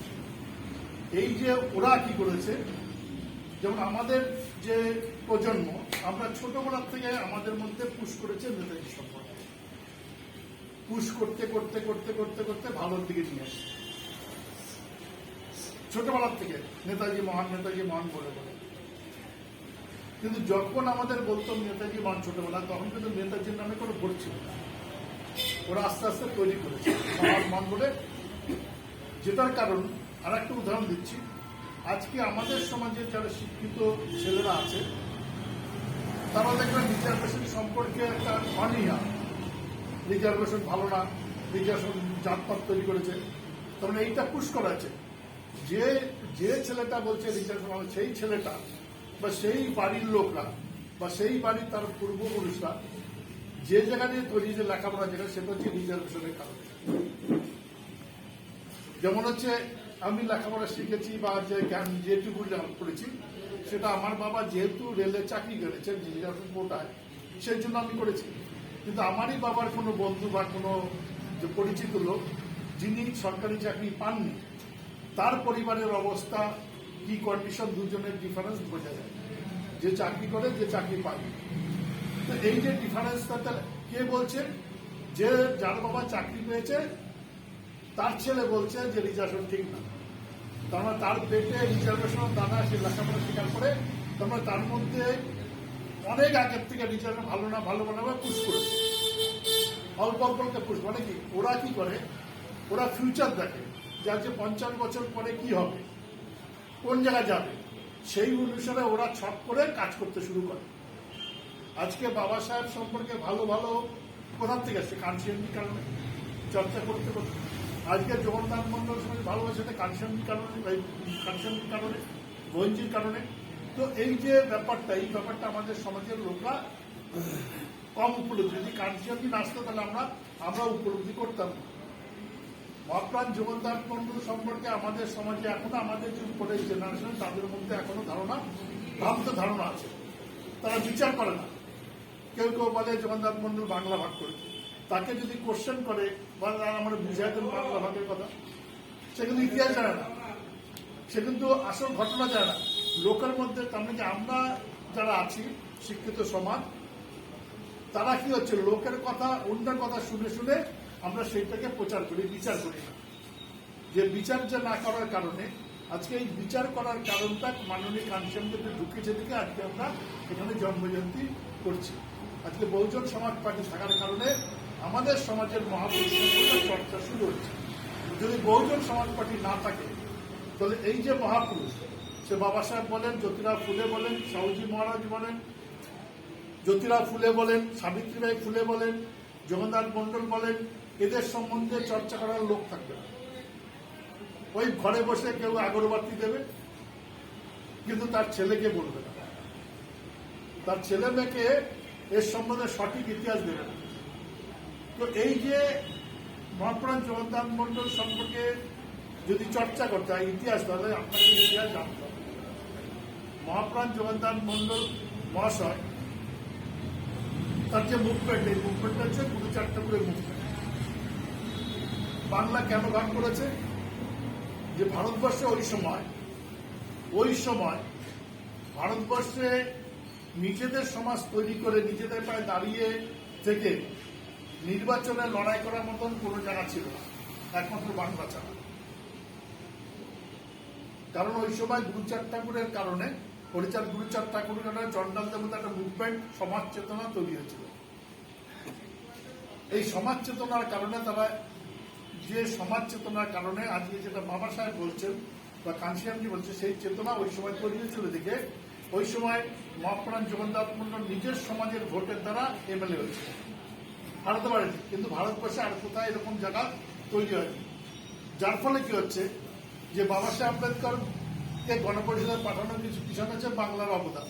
এই যে ওরা কি করেছে, যেমন আমাদের যে প্রজন্ম, আমরা ছোটবেলার থেকে আমাদের মধ্যে পুশ করেছে নেতাজি সম্পর্কে, পুশ করতে করতে করতে করতে করতে ভালোর দিকে নিয়ে আসে ছোটবেলার থেকে, নেতাজি মহান বলে বলে। কিন্তু যখন আমাদের বলতাম নেতাজি মহান ছোটবেলা, তখন কিন্তু নেতাজির নামে কোনো ভোট ছিল না। ওরা আস্তে আস্তে তৈরি করেছে মহান বলে, যেটার কারণ আর একটা উদাহরণ দিচ্ছি। আজকে আমাদের সমাজে যারা শিক্ষিত ছেলেরা আছে, তারা দেখবেন রিজার্ভেশন সম্পর্কে একটা অনীহা, রিজার্ভেশন ভালো না, রিজার্ভেশন জাতপাত তৈরি করেছে। তখন এইটা পুশ করা আছে, যে ছেলেটা বলছে রিজার্ভেশন, সেই ছেলেটা বা সেই বাড়ির লোকরা বা সেই বাড়ির তার পূর্বপুরুষরা যে জায়গা নিয়ে তৈরি যে লেখাপড়া, যেটা সেটা হচ্ছে রিজার্ভেশনের কারণে। যেমন হচ্ছে আমি লেখাপড়া শিখেছি বা যে জ্ঞান যেটুকু করেছি, সেটা আমার বাবা যেহেতু রেলে চাকরি করেছেন রিজার্ভেশন কোটায়, সেই জন্য আমি করেছি। কিন্তু আমারই বাবার কোনো বন্ধু বা কোনো যে পরিচিত লোক যিনি সরকারি চাকরি পাননি, তার পরিবারের অবস্থা কি কন্ডিশন, দুজনের ডিফারেন্স বোঝা যায়, যে চাকরি করে যে চাকরি পায়নি। তো এই যে ডিফারেন্সটা কে বলছে, যে যার বাবা চাকরি পেয়েছে তার ছেলে বলছে যে রিজার্ভেশন ঠিক না, তার তার পেটে রিজার্ভেশন দাদা সে লেখাপড়া স্বীকার করে, তারপরে তার মধ্যে অনেক আগের থেকে রিজার্ভেশন ভালো না ভালো বানাবে পুশ করেছে, অল্প অল্পকে পুশ। মানে কি, ওরা কি করে, ওরা ফিউচার দেখে, যার যে 50 বছর পরে কি হবে, কোন জায়গায় যাবে, সেই অনুসারে ওরা ছক করে কাজ করতে শুরু করে। আজকে বাবা সাহেব সম্পর্কে ভালো ভালো কোথার থেকে আসছে, কাঞ্চনজির কারণে, চর্চা করতে করতে। আজকে জগন্নাথ মণ্ডল সমাজ ভালোবাসে কাঞ্চনজির কারণে, গঞ্জির কারণে। তো এই যে ব্যাপারটা, এই ব্যাপারটা আমাদের সমাজের লোকরা কম উপলব্ধি, যদি কাঞ্চনজি না আসতো তাহলে আমরা উপলব্ধি করতাম না। মহাপ্রাণ জগন্নাথ মণ্ডল সম্পর্কে আমাদের সমাজে এখনো, আমাদের যে উপরের জেনারেশন, তাদের মধ্যে এখনো ভ্রান্ত ধারণা আছে, তারা বিচার করে না। কেউ কেউ বলে জগন্নাথ মণ্ডল বাংলা ভাগ করেছে, তাকে যদি কোশ্চেন করে বা আমরা বুঝাই দেন বাংলা ভাগের কথা, সে কিন্তু ইতিহাস জানে না। সে কিন্তু আসল ঘটনা যায় না লোকের মধ্যে। তার মানে আমরা যারা আছি শিক্ষিত সমাজ, তারা কি হচ্ছে লোকের কথা অন্যের কথা শুনে শুনে আমরা সেইটাকে প্রচার করি, বিচার করি না। যে বিচার যে না করার কারণে আজকে এই বিচার করার কারণটা মাননীয় কাঞ্চনকে ঢুকেছে দিকে আজকে আমরা এখানে জন্মজয়ন্তী করছি। আজকে বহুজন সমাজ পার্টি থাকার কারণে আমাদের সমাজের মহাপুরুষের চর্চা শুরু হচ্ছে। যদি বহুজন সমাজ পার্টি না থাকে তাহলে এই যে মহাপুরুষ, সে বাবা সাহেব বলেন, জ্যোতিরাও ফুলে বলেন, সাহুজি মহারাজ বলেন, জ্যোতিরাও ফুলে বলেন, সাবিত্রীবাই ফুলে বলেন, জগন্নাথ মন্ডল বলেন, এদের সম্বন্ধে চর্চা করার লোক থাকবে না। ওই ঘরে বসে কেউ আগরবাতি দেবে, কিন্তু তার ছেলেকে বলবে না, তার ছেলে মেয়েকে এর সম্বন্ধে সঠিক ইতিহাস দেবে না। তো এই যে মহাপ্রাণ জগন্নাথ মন্ডল সম্পর্কে যদি চর্চা করতে হয় ইতিহাস, তাহলে আপনাকে ইতিহাস জানতে হবে। মহাপ্রাণ জগন্নাথ মন্ডল মহাশয় তার যে মুভমেন্ট, এই মুভমেন্টটা হচ্ছে গুরুচার ঠাকুরের মুভমেন্ট। বাংলা কেন ভাগ করেছে? যে ভারতবর্ষে ওই সময় ভারতবর্ষে নিজেদের সমাজ তৈরি করে নিজেদের পায়ে দাঁড়িয়ে থেকে নির্বাচনে লড়াই করার মতন কোনো জায়গা ছিল না, একমাত্র বাংলা ছাড়া। কারণ ওই সময় গুরুচার ঠাকুরের কারণে, গুরুচার ঠাকুরের কারণে চন্ডালদের মধ্যে একটা মুভমেন্ট, সমাজ চেতনা তৈরি হয়েছিল। এই সমাজ চেতনার কারণে তারা, যে সমাজ চেতনার কারণে আজকে যেটা বাবা সাহেব বলছেন বা কাঞ্চিরামজি বলছে, সেই চেতনা ওই সময় তৈরি হয়েছিল দেখে ওই সময় মহাপ্রাণ জগন্নাথ মন্ডল নিজের সমাজের ভোটের দ্বারা এমএলএ হয়েছে, হারাতে পারেনি। কিন্তু ভারতবর্ষে আর কোথায় এরকম জায়গা তৈরি হয়নি। যার ফলে কি হচ্ছে যে বাবা সাহেব আম্বেদকরকে গণপরিষদে পাঠানোর কিছু পিছনে হচ্ছে বাংলার অবদান।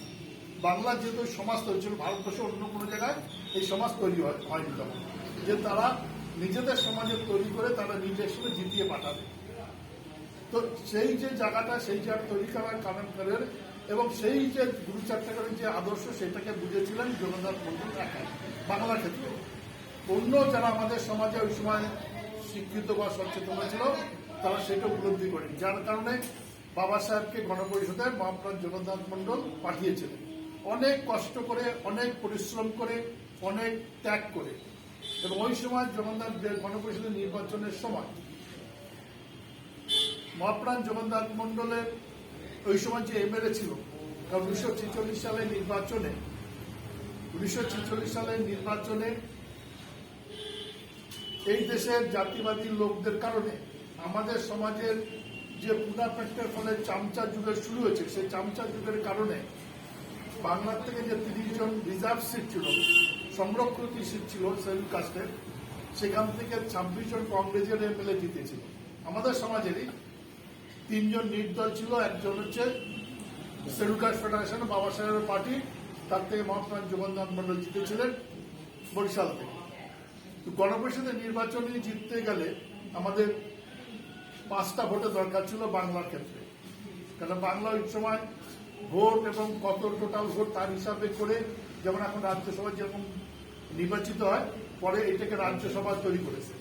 বাংলার যেহেতু সমাজ তৈরি ছিল, ভারতবর্ষে অন্য কোনো জায়গায় এই সমাজ তৈরি হয়নি তখন, যে তারা নিজেদের সমাজে তৈরি করে তারা নিজের সঙ্গে জিতিয়ে পাঠাবে। তো সেই যে জায়গাটা, সেই জায়গা তৈরি করার কারণ করে এবং সেই যে গুরুচার ঠাকুরের যে আদর্শ, সেটাকে বুঝেছিলেন জগন্নাথ মন্ডল একাই বাংলার ক্ষেত্রে। অন্য যারা আমাদের সমাজে ওই সময় শিক্ষিত বা সচেতন ছিল তারা সেটা উপলব্ধি করেন, যার কারণে বাবা সাহেবকে গণপরিষদের মহাপ্রাণ জগন্নাথ মন্ডল পাঠিয়েছিলেন অনেক কষ্ট করে, অনেক পরিশ্রম করে, অনেক ত্যাগ করে। এবং ওই সময় জগন্নাথ গণপরিষদের নির্বাচনের সময় মহাপ্রাণ জগন্নাথ মন্ডলের ওই সময় যে এমএলএ ছিল, কারণ 1946 সালের নির্বাচনে এই দেশের জাতিবাদী লোকদের কারণে আমাদের সমাজের যে পুনাপেটের ফলে চামচা যুগের শুরু হয়েছে, সেই চামচা যুগের কারণে বাংলার থেকে যে 30 জন রিজার্ভ সিট ছিল, সংরক্ষিত সিট ছিল শিডিউল কাস্টের, সেখান থেকে 26 জন কংগ্রেসের এমএলএ জিতেছিল। আমাদের সমাজেরই 3 জন নির্দল ছিল, একজন হচ্ছে শিডিউল কাস্ট ফেডারেশন বাবা সাহেবের পার্টি, তার থেকে মহাপ্রাণ জগন্নাথ মন্ডল জিতেছিলেন বরিশাল থেকে। তো গণপরিষদের নির্বাচনে জিততে গেলে আমাদের 5টা ভোটের দরকার ছিল বাংলার ক্ষেত্রে, কারণ বাংলা ওই সময় ভোট এবং কত টোটাল ভোট তার হিসাবে করে, যেমন এখন রাজ্যসভা যেরকম নির্বাচিত হয়, পরে এটাকে রাজ্যসভা তৈরি করেছে।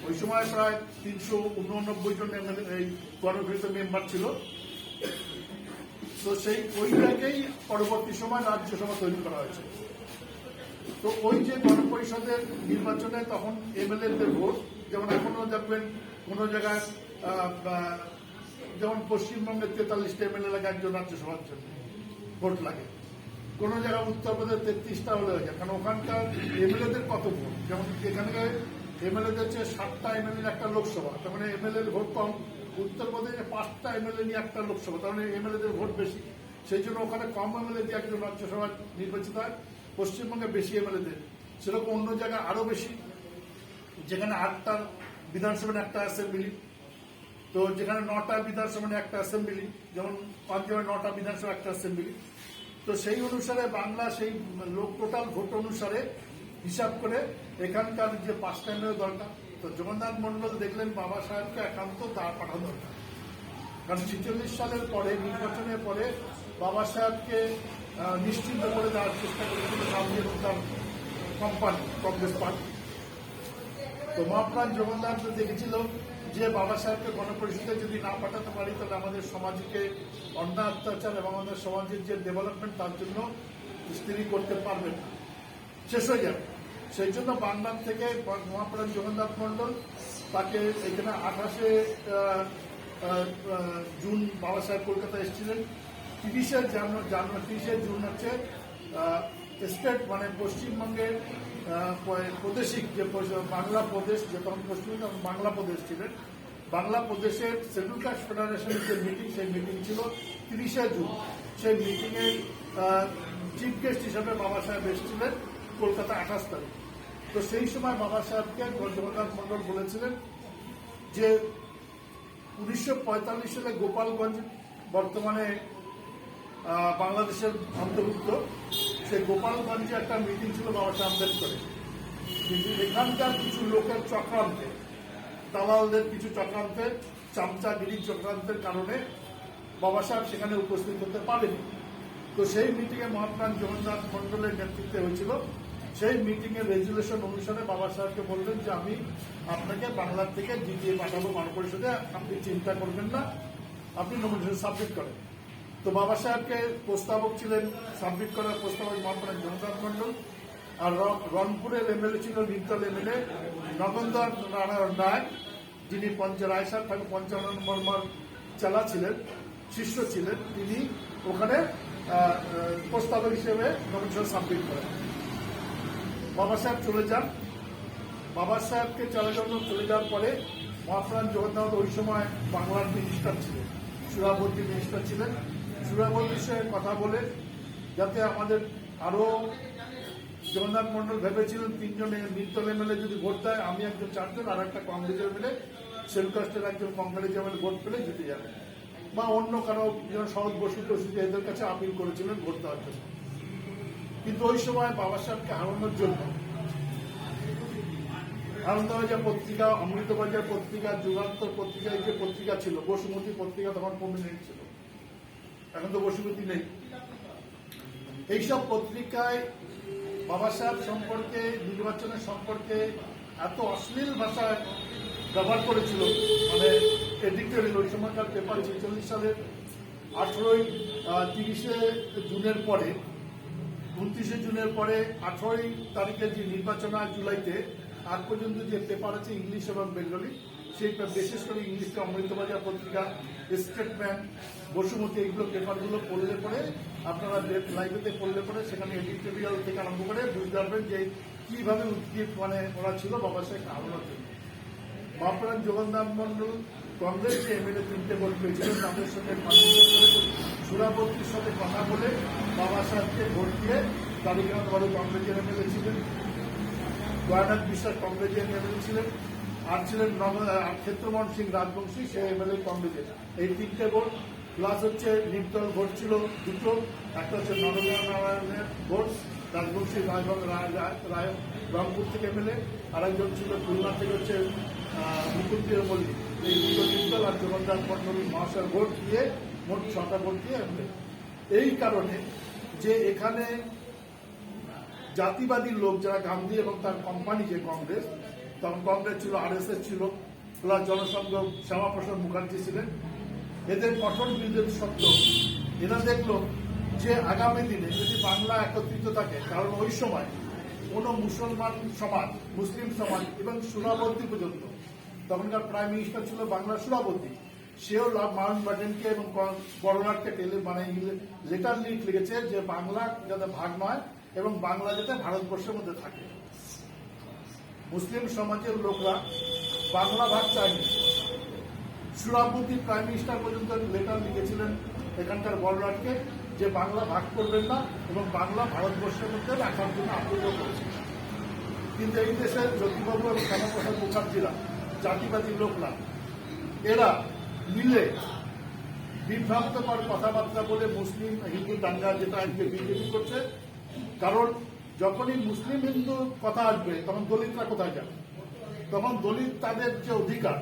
ওই সময় প্রায় 389 জন এই গণপরিষদের মেম্বার ছিল। তো সেই ওইটাকেই পরবর্তী সময় রাজ্যসভা তৈরি করা হয়েছে। তো ওই যে গণপরিষদের নির্বাচনে তখন এমএলএদের ভোট, যেমন এখনো দেখবেন কোনো জায়গায় যেমন পশ্চিমবঙ্গের 43টা এমএলএ লাগে একজন রাজ্যসভার জন্য ভোট লাগে, কোনো জায়গায় উত্তরপ্রদেশ 33টা হলে হয়ে যায়, কারণ ওখানকার এমএলএদের কত ভোট। যেমন এখানে এমএলএদের হচ্ছে 7টা এমএলএ একটা লোকসভা, তার মানে এমএলএ ভোট কম। উত্তরপ্রদেশে 5টা এমএলএ নিয়ে একটা লোকসভা, তার মানে এমএলএদের ভোট বেশি, সেই জন্য ওখানে কম এমএলএ দিয়ে একজন রাজ্যসভা নির্বাচিত হয়। পশ্চিমবঙ্গে বেশি এমএলএদের, সেরকম অন্য জায়গায় আরো বেশি, যেখানে 8টা বিধানসভা একটা অ্যাসেম্বলি, তো যেখানে 9টা বিধানসভা একটা অ্যাসেম্বলি, যেমন পাঞ্জাবের 9টা বিধানসভা একটা অ্যাসেম্বলি। তো সেই অনুসারে বাংলা সেই লোক টোটাল ভোট অনুসারে হিসাব করে এখানকার যে 5টা এমএলএ দরকার। তো জগন্নাথ মন্ডল দেখলেন বাবা সাহেবকে একান্ত তার পাঠানো দরকার, কারণ 46 সালের পরে, নির্বাচনের পরে বাবা সাহেবকে নিশ্চিন্ত করে দেওয়ার চেষ্টা করেছিল গান্ধী এবং তার কোম্পানি কংগ্রেস পার্টি। তো মহাপ্রাণ জগন্নাথ দেখেছিল যে বাবা সাহেবকে গণপরিষদে যদি না পাঠাতে পারি তাহলে আমাদের সমাজকে অন্যায় অত্যাচার এবং আমাদের সমাজের যে ডেভেলপমেন্ট তার জন্য তিনি করতে পারবেন না, শেষ হয়ে যাবে। সেই জন্য বাংলা থেকে মহাপ্রাণ জগন্নাথ মণ্ডল তাকে এখানে 28 জুন বাবা সাহেব কলকাতা এসেছিলেন। 30 জুন হচ্ছে স্টেট মানে পশ্চিমবঙ্গের প্রাদেশিক যে বাংলা প্রদেশ, যে তখন পশ্চিমবঙ্গ বাংলা প্রদেশ ছিলেন, বাংলা প্রদেশের শিডিউল কাস্ট ফেডারেশনের যে মিটিং, সেই মিটিং ছিল 30 জুন। সেই মিটিংয়ের চিফ গেস্ট হিসাবে বাবা সাহেব এসেছিলেন কলকাতা 28 তারিখ। তো সেই সময় বাবা সাহেবকে জগন্নাথ মণ্ডল বলেছিলেন যে 1945 সালে গোপালগঞ্জ বর্তমানে বাংলাদেশের অন্তর্ভুক্ত, সেই গোপালগঞ্জে একটা মিটিং ছিল বাবা সাহেব আম্বেদকরের। কিন্তু এখানকার কিছু লোকের চক্রান্তে, দালালদের কিছু চক্রান্তে, চামচাগিরি চক্রান্তের কারণে বাবা সাহেব সেখানে উপস্থিত হতে পারেনি। তো সেই মিটিংয়ে মহাপ্রাণ জগন্নাথ মণ্ডলের নেতৃত্বে হয়েছিল। সেই মিটিংয়ের রেজুলেশন অনুসারে বাবা সাহেবকে বললেন যে আমি আপনাকে বাংলার থেকে জিটিএ পাঠাবো গণপরিষদে, আপনি চিন্তা করবেন না, আপনি নমিনেশন সাবমিট করেন। তো বাবা সাহেবকে প্রস্তাবক ছিলেন, সাবমিট করার প্রস্তাবক মহাপ্রাণ জগন্নাথ মণ্ডল। আর রংপুরের এমএলএ ছিল নির্দল এমএলএ নগেন্দ্র নারায়ণ রায়, যিনি রায় সাহেব 55 নম্বর চালা ছিলেন, শিষ্য ছিলেন, তিনি ওখানে প্রস্তাবক হিসেবে নমিনেশন সাবমিট করেন। বাবা সাহেব চলে যান। বাবা সাহেবকে চলে যাওয়ার পরে মহাপ্রাণ জগন্নাথ ওই সময় বাংলার মিনিস্টার ছিলেন, সুরাবর্তী মিনিস্টার ছিলেন। সুরাবর্তীর সঙ্গে কথা বলে যাতে আমাদের আরো, জগন্নাথ মণ্ডল ভেবেছিলেন 3 জন নির্দল এমএলএ যদি ভোট দেয়, আমি একজন 4 জন আর একটা কংগ্রেস এমএলএ, শিডিউল কাস্টের একজন কংগ্রেস এমএলএ ভোট পেলে জিতে যাবে, বা অন্য কারো শরৎ বসু টসু এদের কাছে আপিল করেছিলেন ভোট দেওয়ার জন্য। কিন্তু ওই সময় বাবা সাহেবকে হারানোর জন্য আনন্দবাজার পত্রিকা, অমৃতবাজার পত্রিকা, যুগান্তর পত্রিকা, এই যে পত্রিকা ছিল, বসুমতী পত্রিকা তখন প্রমিনেন্ট ছিল, এখন তো বসুমতী নেই। এইসব পত্রিকায় বাবা সাহেব সম্পর্কে, নির্বাচনের সম্পর্কে এত অশ্লীল ভাষায় ব্যবহার করেছিল, মানে এডিক্টেড। ওই সময়কার পেপার 46 সালের 30 জুনের পরে, 29 জুনের পরে 18 তারিখে যে নির্বাচন হয় জুলাইতে, আজ পর্যন্ত যে পেপার আছে ইংলিশ এবং বেঙ্গলি, সেই বিশেষ করে ইংলিশে অমৃতবাজার পত্রিকা, স্টেটমেন্ট, বসুমতী, এইগুলো পেপারগুলো পড়লে পরে আপনারা লাইব্রেরিতে পড়লে পরে সেখানে এডিটোরিয়াল থেকে আরম্ভ করে বুঝতে পারবেন যে কিভাবে উদ্গীত মানে ওরা ছিল বাবা সাহেব হারানোর জন্য। মহাপ্রাণ জগন্নাথ মণ্ডল কংগ্রেস যে এমএলএ 3টে ভোট পেয়েছিলেন, তাদের সঙ্গে সুরাবর্তীর সাথে কথা বলে বাবা সাহেবকে ভোট দিয়ে, কালীকান্ত বাবু কংগ্রেসের এমএলএ ছিলেন, গয়ানাথ বিশ্বাস কংগ্রেসের এমএলএ ছিলেন, আর ছিলেন ক্ষেত্রমোহন সিং রাজবংশী, সে এমএলএ কংগ্রেসের। এই 3টে ভোট প্লাস হচ্ছে নির্দল ভোট ছিল 2টো, একটা হচ্ছে নরেন্দ্র নারায়ণের ভোট, রাজবংশী রায় রংপুর থেকে এমএলএ, আর একজন ছিল খুলনা থেকে হচ্ছে মুকুন্দির মল্লিক। এই 2টো নির্দল আর জগন্নাথ মণ্ডল মহাশয়ের ভোট দিয়ে মোট 6টা ভোট দিয়ে এমএলএ। এই কারণে যে এখানে জাতিবাদী লোক যারা গান্ধী এবং তার কোম্পানি যে কংগ্রেস, তখন কংগ্রেস ছিল, আরএসএস ছিল, প্লাস জনসংঘ শ্যামাপ্রসাদ মুখার্জি ছিলেন, এদের কঠোর বিরোধী সত্ত্বেও এরা দেখলো যে আগামী দিনে যদি বাংলা একত্রিত থাকে, কারণ ওই সময় কোনো মুসলমান সমাজ, মুসলিম সমাজ এবং সুরাবর্তী পর্যন্ত, তখনকার প্রাইম মিনিস্টার ছিল বাংলার সুরাবর্তী, সেও মাউন্ট ব্যাটেনকে এবং বড়লাটকে লেটার লিখেছে যে বাংলা যাতে ভাগ নয় এবং বাংলা যাতে ভারতবর্ষের মধ্যে থাকে। মুসলিম সমাজের লোকরা বাংলা ভাগ চায়নি। সুরাবর্তী প্রাইম মিনিস্টার পর্যন্ত লেটার লিখেছিলেন এখানকার বড়লাটকে যে বাংলা ভাগ করবেন না এবং বাংলা ভারতবর্ষের মধ্যে রাখার জন্য আগ্রহ করেছেন। কিন্তু এই দেশের জ্যোতিবাবু এবং শ্যামাপ্রসাদ মুখার্জিরা, জাতিবাদী লোকরা, এরা মিলে বিভ্রান্তকর কথাবার্তা বলে মুসলিম হিন্দু দাঙ্গা, যেটা আজকে বিজেপি করছে। কারণ যখনই মুসলিম হিন্দু কথা আসবে তখন দলিতরা কোথায় যাবে? তখন দলিত তাদের যে অধিকার,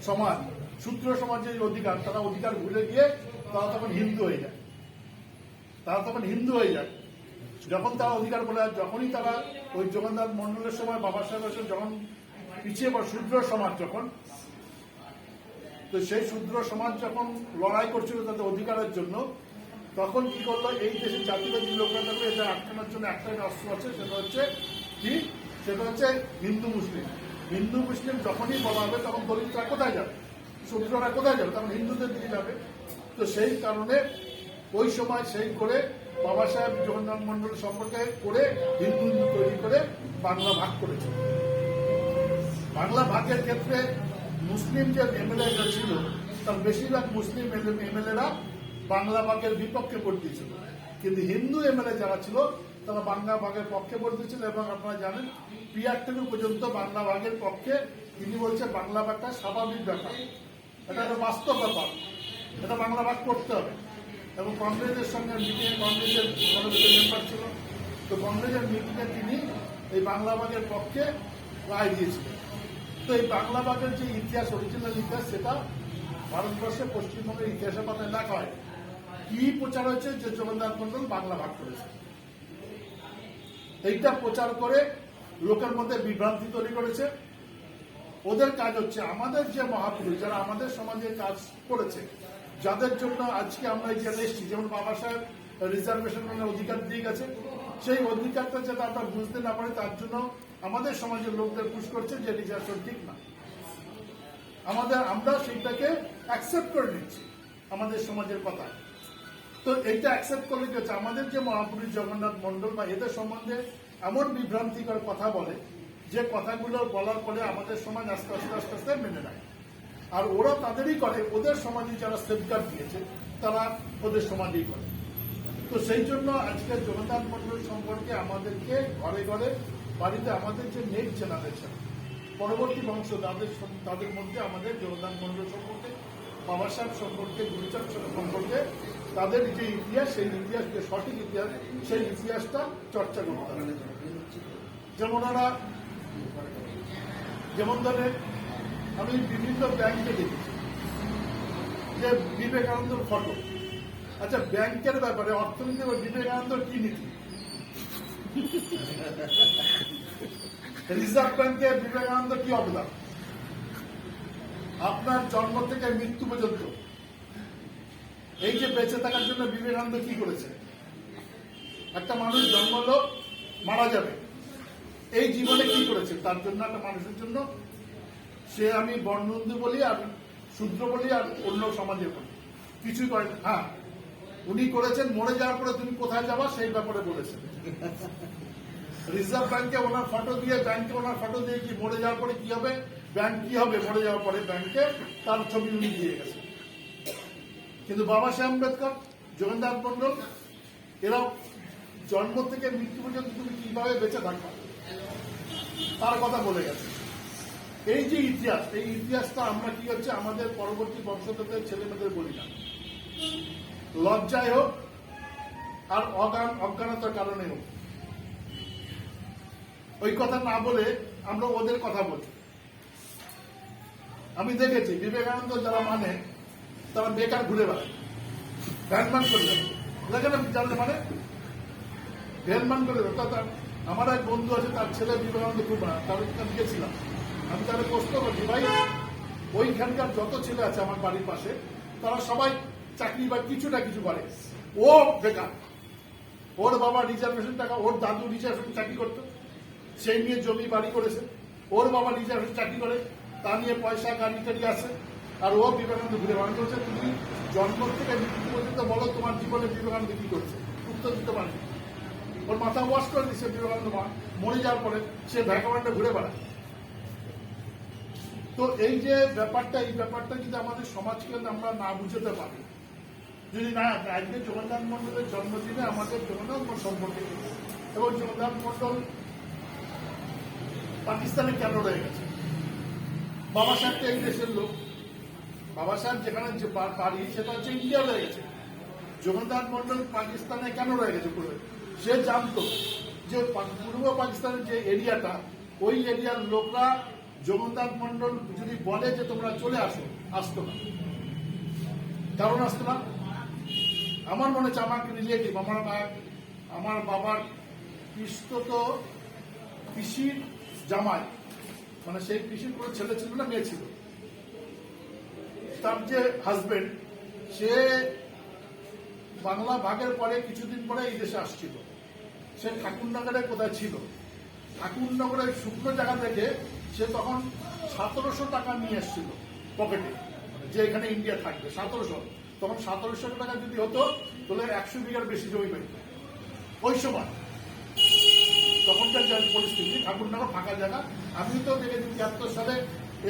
সমাজ, শূদ্র সমাজের অধিকার, তারা অধিকার ভুলে গিয়ে তারা তখন হিন্দু হয়ে যায়। যখন তারা অধিকার বলে, যখনই তারা ওই জগন্নাথ মণ্ডলের সময় বাবা সাহেবের যখন পিছিয়ে পড়ে শূদ্র সমাজ, যখন তো সেই শূদ্র সমাজ যখন লড়াই করছিল তাদের অধিকারের জন্য, তখন কি করলো, এই দেশের জাতিবাদী লোকরা দেখলো এটা আটকানোর জন্য একটাই অস্ত্র আছে, সেটা হচ্ছে কি, সেটা হচ্ছে হিন্দু মুসলিম। হিন্দু মুসলিম যখনই বলা হবে তখন দলিতরা কোথায় যাবে, শূদ্ররা কোথায় যাবে, তখন হিন্দুদের দিকে যাবে। তো সেই কারণে ওই সময় সেই করে বাবা সাহেব জগন্নাথ মন্ডল সম্পর্কে করে হিন্দু তৈরি করে বাংলা ভাগ করেছে। বাংলা ভাগের ক্ষেত্রে মুসলিম যে এমএলএ ছিল তার বেশিরভাগ মুসলিম এমএলএরা বাংলা ভাগের বিপক্ষে ভোট দিয়েছিল, কিন্তু হিন্দু এমএলএ যারা ছিল তারা বাংলা ভাগের পক্ষে ভোট দিয়েছিল। এবং আপনারা জানেন পিয়ার টেলু পর্যন্ত বাংলা ভাগের পক্ষে, তিনি বলছে বাংলা ভাগটা স্বাভাবিক ব্যাপার, এটা একটা বাস্তব ব্যাপার, এটা বাংলা ভাগ করতে হবে। এবং কংগ্রেসের সঙ্গে মিটিংয়ে, কংগ্রেসের মেম্বার ছিল, তো কংগ্রেসের মিটিংয়ে তিনি এই বাংলা ভাগের পক্ষে রায় দিয়েছিলেন। তো এই বাংলা ভাগের যে ইতিহাস, অরিজিনাল ইতিহাস, সেটা ভারতবর্ষে পশ্চিমবঙ্গের ইতিহাসের পাতায় লেখা হয়। কি প্রচার হয়েছে যে জগন্নাথ মন্ডল বাংলা ভাগ করেছে, এইটা প্রচার করে লোকের মধ্যে বিভ্রান্তি তৈরি করেছে। ওদের কাজ হচ্ছে আমাদের যে মহাপুরুষ যারা আমাদের সমাজে কাজ করেছে, যাদের জন্য আজকে আমরা এই জেনে এসেছি, যেমন বাবা সাহেব রিজার্ভেশনের অধিকার দিয়ে গেছে, সেই অধিকারটা যাতে আমরা বুঝতে না পারি তার জন্য আমাদের সমাজের লোকদের পুশ করছে যে রিজার্ভেশন ঠিক না। আমরা সেইটাকে অ্যাকসেপ্ট করে নিচ্ছি আমাদের সমাজের কথা। তো এইটা অ্যাকসেপ্ট করলে কি হচ্ছে, আমাদের যে মহাপুরুষ জগন্নাথ মন্ডল বা এদের সম্বন্ধে এমন বিভ্রান্তিকর কথা বলে যে কথাগুলো বলার পরে আমাদের সমাজ আস্তে আস্তে আস্তে আস্তে মেনে নেয়। আর ওরা তাদেরই করে, ওদের সমাজে যারা সেফগার্ড দিয়েছে তারা ওদের সমাজেই করে। তো সেই জন্য আজকে জগন্নাথ মন্ডল সম্পর্কে আমাদেরকে ঘরে ঘরে বাড়িতে আমাদের যে নেক্সট জেনারেশন, পরবর্তী বংশ, তাদের মধ্যে আমাদের জগন্নাথ মন্ডল সম্পর্কে, বাবা সাহেব সম্পর্কে, গুরুচাঁদ সম্পর্কে তাদের যে ইতিহাস, সেই ইতিহাস যে সঠিক ইতিহাস, সেই ইতিহাসটা চর্চা করতে হবে। যেমন ধরেন আমি বিভিন্ন ব্যাংকে দেখেছি যে বিবেকানন্দর ফটো। আচ্ছা, ব্যাংকের ব্যাপারে অর্থনীতি বিবেকানন্দর কি নীতি? রিজার্ভ ব্যাংকে বিবেকানন্দ কি অবদান? আপনার জন্ম থেকে মৃত্যু পর্যন্ত এই যে বেঁচে থাকার জন্য বিবেকানন্দ কি করেছে? একটা মানুষ জন্ম হলো, মারা যাবে, এই জীবনে কি করেছে তার জন্য, একটা মানুষের জন্য? সে আমি বর্ণহিন্দু বলি আর শূদ্র বলি আর অন্য সমাজে বলি, কিছুই করেন। হ্যাঁ, উনি করেছেন মরে যাওয়ার পরে তুমি কোথায় যাবা সেই ব্যাপারে বলেছেন। রিজার্ভ ব্যাংকে ওনার ফটো দিয়ে, ব্যাংকে ওনার ফটো দিয়ে কি মরে যাওয়ার পরে কি হবে, ব্যাংক কি হবে মরে যাওয়ার পরে, ব্যাংকে তার ছবি উনি দিয়ে গেছে। কিন্তু বাবা সাহেব আম্বেদকর, জগন্নাথ মন্ডল, এরা জন্ম থেকে মৃত্যু পর্যন্ত তুমি কিভাবে বেঁচে থাকবা তার কথা বলে গেছে। এই যে ইতিহাস, এই ইতিহাসটা আমরা কি হচ্ছে আমাদের পরবর্তী বংশধরদের ছেলেমেয়েদের বলি না, লজ্জায় হোক আর অজ্ঞানতার কারণে হোক, ওই কথা না বলে আমরা ওদের কথা বলছি। আমি দেখেছি বিবেকানন্দ যারা মানে তারা বেকার ঘুরে বেড়ায়, ভ্যানমান করে যাবে, জানলে মানে ভ্যানমান করে যাবে। আমার এক বন্ধু আছে, তার ছেলে বিবেকানন্দ খুব তার গেছিলাম, আমি তাহলে প্রশ্ন করছি, ভাই ওইখানকার যত ছেলে আছে আমার বাড়ির পাশে তারা সবাই চাকরি বা কিছু না কিছু করে, ও বেকার। ওর বাবা রিজার্ভেশন টাকা, ওর দাদু রিজার্ভেশন চাকরি করতো, সেই নিয়ে জমি বাড়ি করেছে, ওর বাবা রিজার্ভেশন চাকরি করে, তা নিয়ে পয়সা গাড়ি টাড়ি আছে, আর ও বিবেকানন্দ ঘুরে বেড়ানো করছে। তুমি জন্ম থেকে মৃত্যু পর্যন্ত বলো তোমার জীবনে বিবেকানন্দ কি করছে, উত্তর দিতে পারেনি। ওর মাথা ওয়াশ করে দিচ্ছে বিবেকানন্দ, মরে যাওয়ার পরে সে ভ্যাকামান্ডে ঘুরে বেড়ায়। তো এই যে ব্যাপারটা, এই ব্যাপারটা যদি আমাদের সমাজকে আমরা না বুঝতে পারি, যদি না আজকে জগন্নাথ মন্ডলের জন্মদিনে আমাদের জগন্নাথ মন্ডল সম্পর্কে, এবং জগন্নাথ মন্ডল পাকিস্তানে কেন রয়ে গেছে? বাবা সাহেব তো এই দেশের লোক, বাবা সাহেব যেখানে যে বাড়ি সেটা হচ্ছে ইন্ডিয়া রয়ে গেছে। জগন্নাথ মন্ডল পাকিস্তানে কেন রয়ে গেছে? সে জানতো যে পূর্ব পাকিস্তানের যে এরিয়াটা, ওই এরিয়ার লোকরা জগন্নাথ মন্ডল যদি বলে যে তোমরা চলে আসো, আসতো না। কারণ আসতো না, আমার মনে হচ্ছে আমার রিলেটিভ, আমার বাবার পিস্তত পিসির জামাই, মানে সেই পিসির কোনো ছেলে ছিল না, মেয়ে ছিল, তার যে হাজবেন্ড, সে বাংলা ভাগের পরে কিছুদিন পরে এই দেশে আসছিল। সে ঠাকুরনগরে কোথায় ছিল, ঠাকুরনগরের শুকনো জায়গা থেকে সে তখন 1700 টাকা নিয়ে এসেছিল পকেটে, যে এখানে ইন্ডিয়া থাকবে 1700। তখন 1700 টাকা যদি হতো তাহলে 100 বিঘার বেশি জমি পাইত ওই সময়। তখনকার যে পরিস্থিতি, ঠাকুরনগর ফাঁকা জায়গা। আমি তো দেখেছি 73 সালে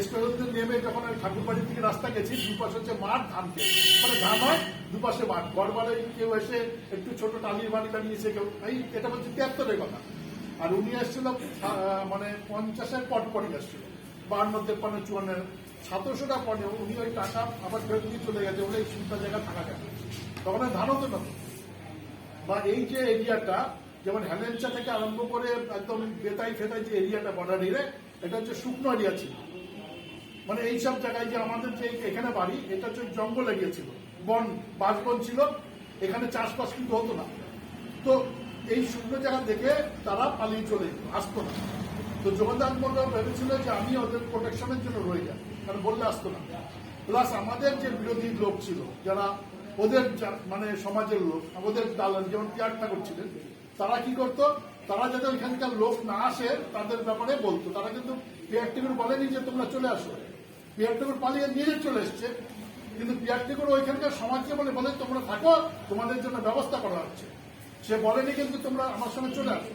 স্টেশন নেমে যখন আমি ঠাকুরবাড়ি থেকে রাস্তা গেছি, দুপাশে হচ্ছে মাঠ, ধান ক্ষেত, মানে ধান হয়, দুপাশে মাঠ, ঘর বাড়ি কেউ এসে একটু ছোট টালির বাড়ি বানিয়েছে কেউ, এই এটা বলছে 73-এর কথা। আর উনি এসেছিল মানে 50-এর পরই এসেছিল, 52, 53, 54, 1700টা পরে উনি ওই টাকা আবার ফেরত দিয়ে চলে গেছে বলে এই শুকনো জায়গা থাকা যায়। তখন ধান হতো না। বা এই যে এরিয়াটা, যেমন হেলেঞ্চা থেকে আরম্ভ করে একদম বেতাই ফেতাই যে এরিয়াটা বর্ডার এরিয়া, এটা হচ্ছে শুকনো এরিয়া ছিল। মানে এইসব জায়গায় যে আমাদের যে এখানে বাড়ি, এটা হচ্ছে জঙ্গল এরিয়া ছিল, বন, বাঁশবন ছিল, এখানে চাষবাস কিন্তু হতো না। তো এই শুকনো জায়গা দেখে তারা পালিয়ে চলে যেত, আসতো না। তো জগন্নাথ মন্ডল ভেবেছিল যে আমি ওদের প্রোটেকশনের জন্য রয়ে যাই, কারণ বললে আসতো না। প্লাস আমাদের যে বিরোধী লোক ছিল, যারা ওদের মানে সমাজের লোক, আমাদের দালাল, যেমন পিয়ার ঠাকুর ছিলেন, তারা কি করতো, তারা যাতে ওইখানকার লোক না আসে তাদের ব্যাপারে বলতো। তারা কিন্তু পিয়ার ঠাকুর বলেনি যে তোমরা চলে আসো, পিয়ার ঠাকুর পালিয়ে নিজে চলে এসছে, কিন্তু পিয়ার ঠাকুর ওইখানকার সমাজকে বলে তোমরা থাকো, তোমাদের জন্য ব্যবস্থা করা হচ্ছে। সে বলেনি কিন্তু তোমরা আমার সঙ্গে চলে আসো।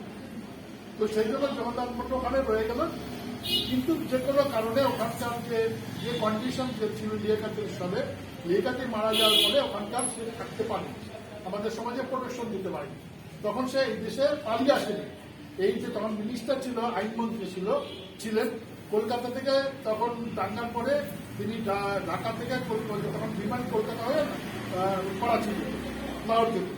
তো সেই জন্য জগন্নাথ মন্ডল ওখানে রয়ে গেল। কিন্তু যে কোনো কারণে ওখানকার যে কন্ডিশন যে ছিল লিয়াকাতির সাথে, লিয়াকাতি মারা যাওয়ার পরে ওখানকার সে থাকতে পারেনি, আমাদের সমাজে প্রোটেকশন দিতে পারেনি। তখন সে এই দেশে পালিয়ে আসেনি। এই যে তখন মিনিস্টার ছিল, আইনমন্ত্রী ছিলেন কলকাতা থেকে, তখন দাঙ্গার পরে তিনি ঢাকা থেকে তখন বিমান কলকাতা হয়ে করাচি লাহোর যেত।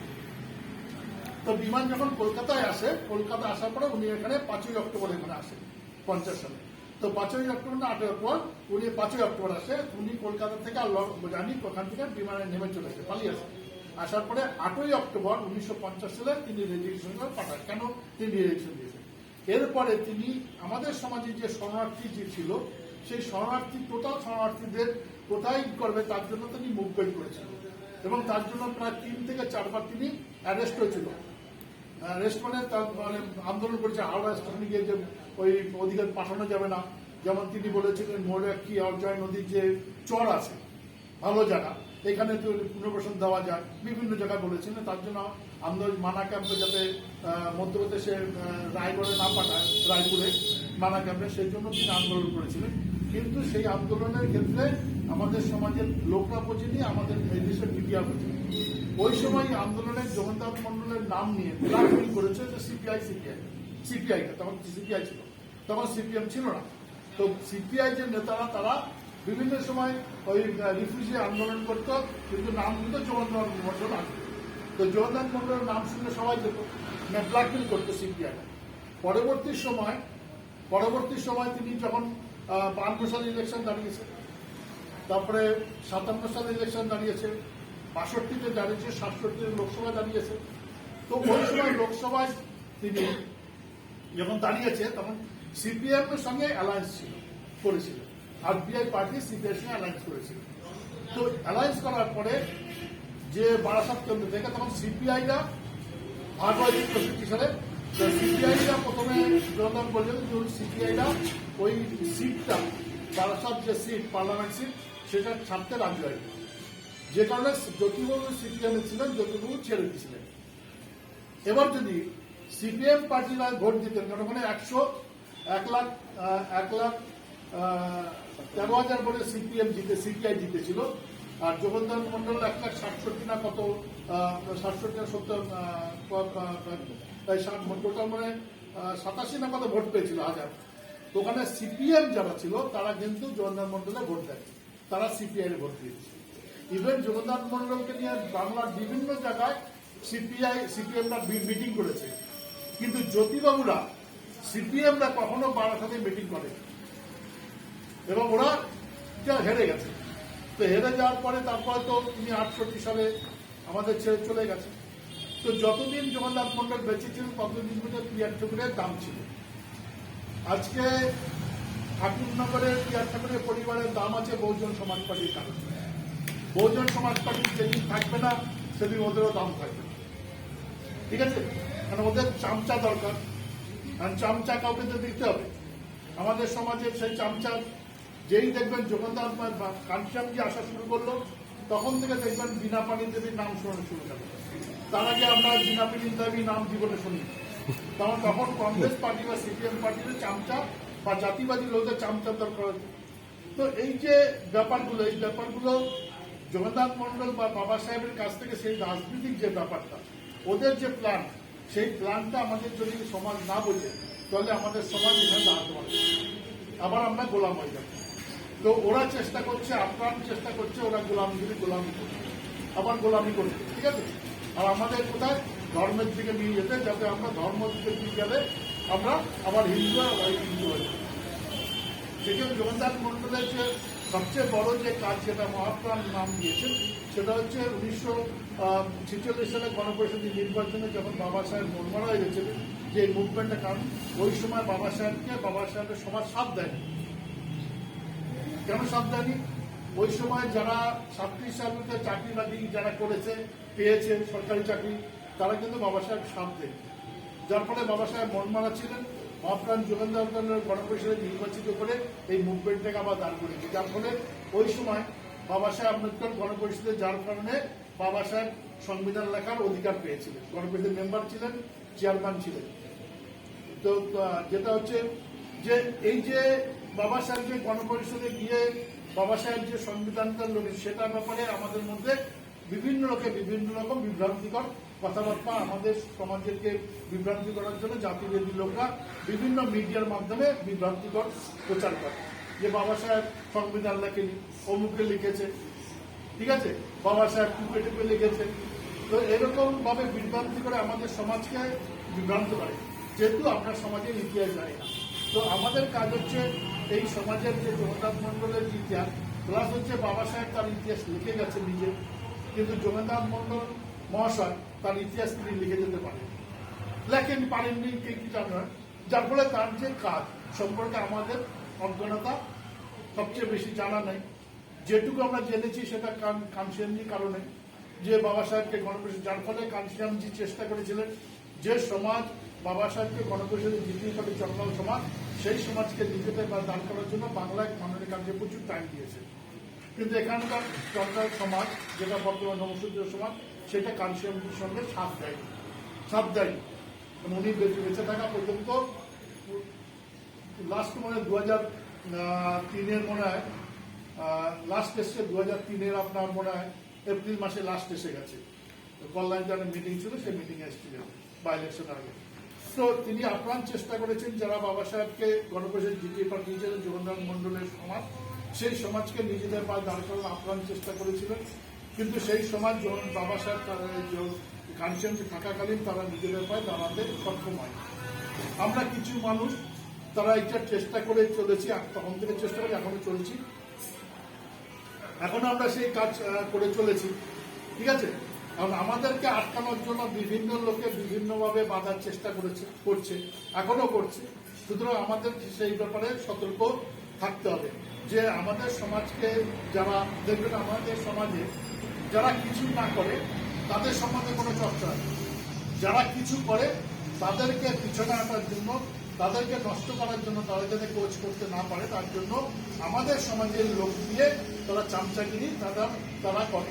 তো বিমান যখন কলকাতায় আসে, কলকাতা আসার পরে উনি এখানে 5ই অক্টোবর এখানে আসেন 50 সালে। তো 5ই অক্টোবর না 8 পর উনি 5ই অক্টোবর আসে। উনি কলকাতা থেকে জানি ওখান থেকে বিমানে নেমে চলে আসে, পালিয়ে আসে। আসার পরে 8ই অক্টোবর 1950 সালে তিনি রেজিগনেশন পাঠান। কেন তিনি রেজিগনেশন দিয়েছেন? এরপরে তিনি আমাদের সমাজে যে শরণার্থী যে ছিল, সেই শরণার্থী, টোটাল শরণার্থীদের কোথায় করবে তার জন্য তিনি মুভমেন্ট করেছিলেন, এবং তার জন্য প্রায় 3 থেকে 4 বার তিনি অ্যারেস্ট হয়েছিল। অ্যারেস্ট মানে তার মানে আন্দোলন করেছে, হাওড়া স্টেশনে গিয়ে যে ওই ওদিকে পাঠানো যাবে না। যেমন তিনি বলেছিলেন মৌরাক্ষী অর্জয় নদীর যে চর আছে, ভালো জায়গা, এখানে তো পুনর্বাসন দেওয়া যায়, বিভিন্ন জায়গায় বলেছিলেন। তার জন্য আন্দোলন মানা ক্যাম্পে যাতে মধ্যপ্রদেশে রায়গড়ে না পাঠায়, রায়পুরে মানা ক্যাম্পে, সেই জন্য তিনি আন্দোলন করেছিলেন। কিন্তু সেই আন্দোলনের ক্ষেত্রে আমাদের সমাজের লোকরা বোঝেনি, আমাদের এই দেশের মিডিয়া বোঝেনি। ওই সময় আন্দোলনের জগন্নাথ মন্ডলের নাম নিয়ে ব্ল্যাকমেইল করেছে যে সিপিআই, তখন সিপিআই ছিল, তখন সিপিএম ছিল না। তো সিপিআই যে নেতারা, তারা বিভিন্ন সময় ওই রিফিউজি আন্দোলন করতো, কিন্তু নাম কিন্তু জগন্নাথ মন্ডল আসবে। তো জগন্নাথ মন্ডলের নাম শুনে সবাই যেত, ব্ল্যাকমেইল করতো সিপিআই। পরবর্তী সময় তিনি যখন 52 সালে ইলেকশন দাঁড়িয়েছে, তারপরে 57 সালে ইলেকশন দাঁড়িয়েছে, 62-তে দাঁড়িয়েছে, 67-তে লোকসভা দাঁড়িয়েছে। তো ওই সময় লোকসভায় তিনি যখন দাঁড়িয়েছে, তখন সিপিএম এর সঙ্গে অ্যালায়েন্স করেছিল, আর বিআই পার্টি সিপিআই এর সঙ্গে অ্যালায়েন্স করেছিল। তো অ্যালায়েন্স করার পরে যে বারাসাত কেন্দ্র থেকে তখন সিপিআইরা ভাগ হয়েছে 64 সালে। সিপিআইরা প্রথমে জগন্নাথ বললেন যে সিপিআইরা ওই সিটটা, বারাসাত যে সিট, পার্লামেন্ট সিট, সেটা ছাড়তে রাজি হয়। যে কারণে জ্যোতিবাবু সিপিএমে ছিলেন, জ্যোতিবাবু ছেড়ে দিয়েছিলেন। এবার যদি সিপিএম পার্টিরা ভোট দিতেন, কারণ ওখানে 1,13,000 ভোটে সিপিআই জিতেছিল, আর জগন্নাথ মন্ডল 1,67 না কত, 67 না 70, টোটাল মানে 87 না কত ভোট পেয়েছিল হাজার। তো ওখানে সিপিএম যারা ছিল তারা কিন্তু জগন্নাথ মন্ডলে ভোট দেয়, তারা সিপিআই এর ভোট দিয়েছে। ইভেন জগন্নাথ মন্ডলকে নিয়ে বাংলার বিভিন্ন জায়গায় সিপিএমরা মিটিং করেছে, কিন্তু জ্যোতিবাবুরা, সিপিএমরা কখনো বারাসাতে মিটিং করে, এবং ওরা হেরে গেছে। তো হেরে যাওয়ার পরে তারপরে তো তিনি 68 সালে আমাদের ছেড়ে চলে গেছে। তো যতদিন জগন্নাথ মন্ডল বেঁচে ছিলেন ততদিন পর্যন্ত পিয়ার ঠাকুরের দাম ছিল। আজকে ঠাকুরনগরের পিয়ার ঠাকুরের পরিবারের দাম আছে বহুজন সমাজ পার্টির কারণে। বহুজন সমাজ পার্টি যেদিন থাকবে না সেদিন ওদেরও দাম থাকবে না। ঠিক আছে, কারণ ওদের চামচা দরকার, কারণ চামচা কাউকে তো দিতে হবে। আমাদের সমাজের সেই চামচা যেই দেখবেন যোগদান কাঞ্চামজি আসা শুরু করলো, তখন থেকে দেখবেন বিনা পানি দেবীর নাম শোনা শুরু হবে। তার আগে আমরা বিনা পানি দেবীর নাম জীবনে শুনি, তখন কংগ্রেস পার্টি বা সিপিএম পার্টির চামচা বা জাতিবাদী লোকদের চামচা দরকার হচ্ছে। তো এই যে ব্যাপারগুলো, এই ব্যাপারগুলো জগন্নাথ মন্ডল বা বাবা সাহেবের কাছ থেকে সেই রাজনৈতিক যে ব্যাপারটা, ওদের যে প্ল্যান, সেই প্ল্যানটা আমাদের যদি সমাজ না বোঝে, তাহলে আমাদের সমাজ এখানে দাঁড়াতে পারবে, আবার আমরা গোলাম হয়ে যাব। তো ওরা চেষ্টা করছে, আপ্রাণ চেষ্টা করছে, ওরা গোলামি করছে, আবার গোলামি করছে। ঠিক আছে, আর আমাদের কোথায় ধর্মের দিকে নিয়ে যেতে, যাতে আমরা ধর্ম দিকে নিয়ে গেলে আমরা আবার হিন্দু আর হিন্দু হয়ে যাবো। সেখানে জগন্নাথ মন্ডলের যে সবচেয়ে বড় যে কাজ, যেটা মহাপ্রাণ নাম দিয়েছেন, সেটা হচ্ছে 1946 সালে গণপরিষদের নির্বাচনে যখন বাবা সাহেব মনমরা হয়ে গেছিলেন যে মুভমেন্টের কারণ, ওই সময় বাবা সাহেবের সমাজ সাথ দেয়নি। কেন সাথ দেয়নি? ওই সময় যারা 37 সালে চাকরি বাকরি যারা করেছে, পেয়েছে সরকারি চাকরি, তারা কিন্তু বাবা সাহেব সাথ দেয়নি। যার ফলে বাবা সাহেব মনমরা ছিলেন, মহাপ্রাণ যোগেন্দ্র গণপরিষদে নির্বাচিত করে এই মুভমেন্টটাকে আবার দাঁড় করেছে। যার ফলে ওই সময় বাবা সাহেব আম্বেদকর গণপরিষদে যার কারণে বাবা সাহেব সংবিধান লেখার অধিকার পেয়েছিলেন, গণপরিষদের মেম্বার ছিলেন, চেয়ারম্যান ছিলেন। তো যেটা হচ্ছে যে এই যে বাবা সাহেব যে গণপরিষদে গিয়ে বাবা সাহেব যে সংবিধানটা লড়ে, সেটার ব্যাপারে আমাদের মধ্যে বিভিন্ন লোকে বিভিন্ন রকম বিভ্রান্তিকর কথাবার্তা, আমাদের সমাজকে বিভ্রান্তি করার জন্য জাতিবাদী লোকরা বিভিন্ন মিডিয়ার মাধ্যমে বিভ্রান্তিকর প্রচার করে, যে বাবা সাহেব সংবিধান লেখেনি, অমুকে লিখেছে। ঠিক আছে, বাবা সাহেব টুপে টুপে লিখেছে। তো এরকম ভাবে বিভ্রান্তি করে আমাদের সমাজকে বিভ্রান্ত করে, যেহেতু আমরা সমাজের ইতিহাস জানি না। তো আমাদের কাজ হচ্ছে এই সমাজের যে জগন্নাথ মন্ডলের ইতিহাস, প্লাস হচ্ছে বাবা সাহেব তার ইতিহাস লিখে গেছে নিজে, কিন্তু জগন্নাথ মন্ডল মহাশয় তার ইতিহাস তিনি লিখে যেতে পারেননি কি জানা, যার ফলে তার যে কাজ সম্পর্কে আমাদের অজ্ঞানতা সবচেয়ে বেশি জানা নেই। যেটুকু আমরা জেনেছি সেটা কানসিয়ামজির কারণে, যে বাবা সাহেবকে গণপরিষদ, যার ফলে কানসিয়ামজি চেষ্টা করেছিলেন যে সমাজ বাবা সাহেবকে গণপরিষদে জিতিয়ে পাবে চট্টগ্রাম সমাজ, সেই সমাজকে নিজেতে বা দান করার জন্য বাংলায় মাননীয় কাজে প্রচুর টাইম দিয়েছে। কিন্তু এখানকার চট্টগ্রাম সমাজ, যেটা বর্তমান নবসূত্র সমাজ, সেটা কানসিয়ামজির সঙ্গে সাথ দেয়নি। উনি বেঁচে থাকা পর্যন্ত লাস্ট মনে হয় 2003 মনে হয় লাস্ট এসছে, 2003 আপনার মনে হয় এপ্রিল মাসে লাস্ট এসে গেছে। কল্যাণ মিটিং ছিল, সেই মিটিং এসেছিলেন বা ইলেকশন আগে। তো তিনি আপ্রাণ চেষ্টা করেছেন, যারা বাবা সাহেবকে গণপরিষদ জিতিয়ে পাঠিয়েছিলেন জগন্নাথ মন্ডলের সমাজ, সেই সমাজকে নিজেদের পায়ে দাঁড় করার আপ্রাণ চেষ্টা করেছিলেন। কিন্তু সেই সমাজ যখন বাবা সাহেব কানসিয়ামজি থাকাকালীন তারা নিজেদের পায়ে দাঁড়াতে সক্ষম হয়। আমরা কিছু মানুষ তারা এটা চেষ্টা করে চলেছি, তখন থেকে চেষ্টা করে এখনো চলছি, এখনো আমরা সেই কাজ করে চলেছি। ঠিক আছে, কারণ আমাদেরকে আটকানোর জন্য বিভিন্ন লোকে বিভিন্নভাবে বাধার চেষ্টা করছে, এখনো করছে। সুতরাং আমাদের সেই ব্যাপারে সতর্ক থাকতে হবে, যে আমাদের সমাজকে যারা দেখবেন, আমাদের সমাজে যারা কিছু না করে তাদের সম্বন্ধে কোনো চর্চা নেই, যারা কিছু করে তাদেরকে পিছনে আনার জন্য, তাদেরকে নষ্ট করার জন্য, তাদের যাতে কোচ করতে না পারে তার জন্য আমাদের সমাজের লোক দিয়ে তারা চামচাগিরি তারা করে।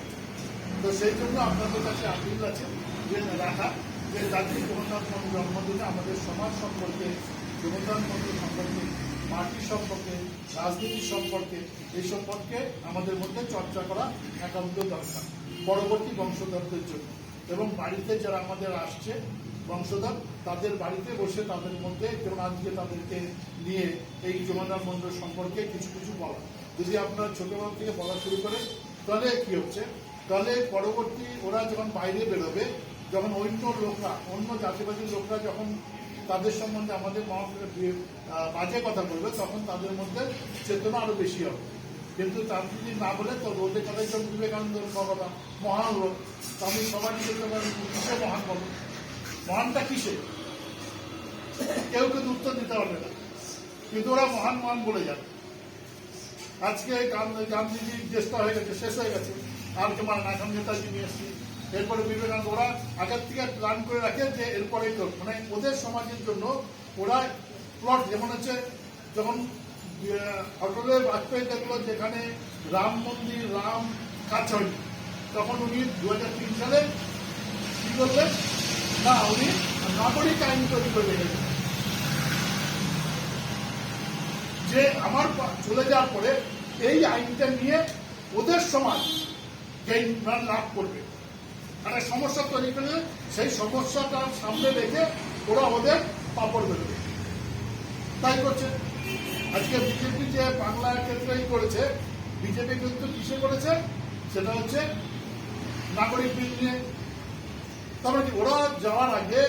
তো সেই জন্য আপনাদের কাছে আপিল আছে যে রাখা, যে জাতির জগন্নাথ মন্দির জন্মদিনে আমাদের সমাজ সম্পর্কে, জগন্নাথ মন্দির সম্পর্কে, মাটি সম্পর্কে, রাজনীতি সম্পর্কে, এই সম্পর্কে আমাদের মধ্যে চর্চা করা একান্ত দরকার পরবর্তী বংশধরদের জন্য। এবং বাড়িতে যারা আমাদের আসছে বংশধর, তাদের বাড়িতে বসে তাদের মধ্যে, যেমন আজকে তাদেরকে নিয়ে এই জগন্নাথ মন্দির সম্পর্কে কিছু কিছু বলা, যদি আপনারা ছোটবেলা থেকে বলা শুরু করেন, তাহলে কি হচ্ছে, তাহলে পরবর্তী ওরা যখন বাইরে বেরোবে, যখন অন্য লোকরা, অন্য জাতিবাদী লোকরা যখন তাদের সম্বন্ধে আমাদের বাজে কথা বলবে, তখন তাদের মধ্যে চেতনা আরো বেশি হবে। কিন্তু তার যদি না বলে, তো রোদে কথাই যখন বিবেকানন্দ কথা মহান লোক, আমি সবাই কিসে মহান বলো, মহানটা কিসে, কেউ কিন্তু উত্তর দিতে পারবে না, কিন্তু ওরা মহান বলে যাবে। আজকে গান্ধীজির দেশটা হয়ে গেছে, শেষ হয়ে গেছে, আর কে মানে না, এখন নেতাজি নিয়ে এসছি, এরপরে বিবেকানন্দ, ওরা আগের থেকে প্ল্যান করে রাখে যে এরপরে মানে ওদের সমাজের জন্য ওরা প্লট, যেমন হচ্ছে যখন অটলের বাজপেয়ী দেখলো যেখানে রাম মন্দির, রাম কাজ হয়নি, তখন উনি 2003 সালে কি করলেন না, উনি নাগরিক আইন তৈরি করে রেখেছেন, যে আমার চলে যাওয়ার পরে এই আইনটা নিয়ে ওদের সমাজ গেইন লাভ করবে, মানে সমস্যা তৈরি করে সেই সমস্যাটা সামনে রেখে ওরা ওদের পাপড় বেরোবে, তাই করছে। আজকে বিজেপি যে বাংলার ক্ষেত্রেই করেছে, বিজেপি কিন্তু কিসে করেছে, সেটা হচ্ছে নাগরিক বিল নিয়ে। তবে ওরা যাওয়ার আগে,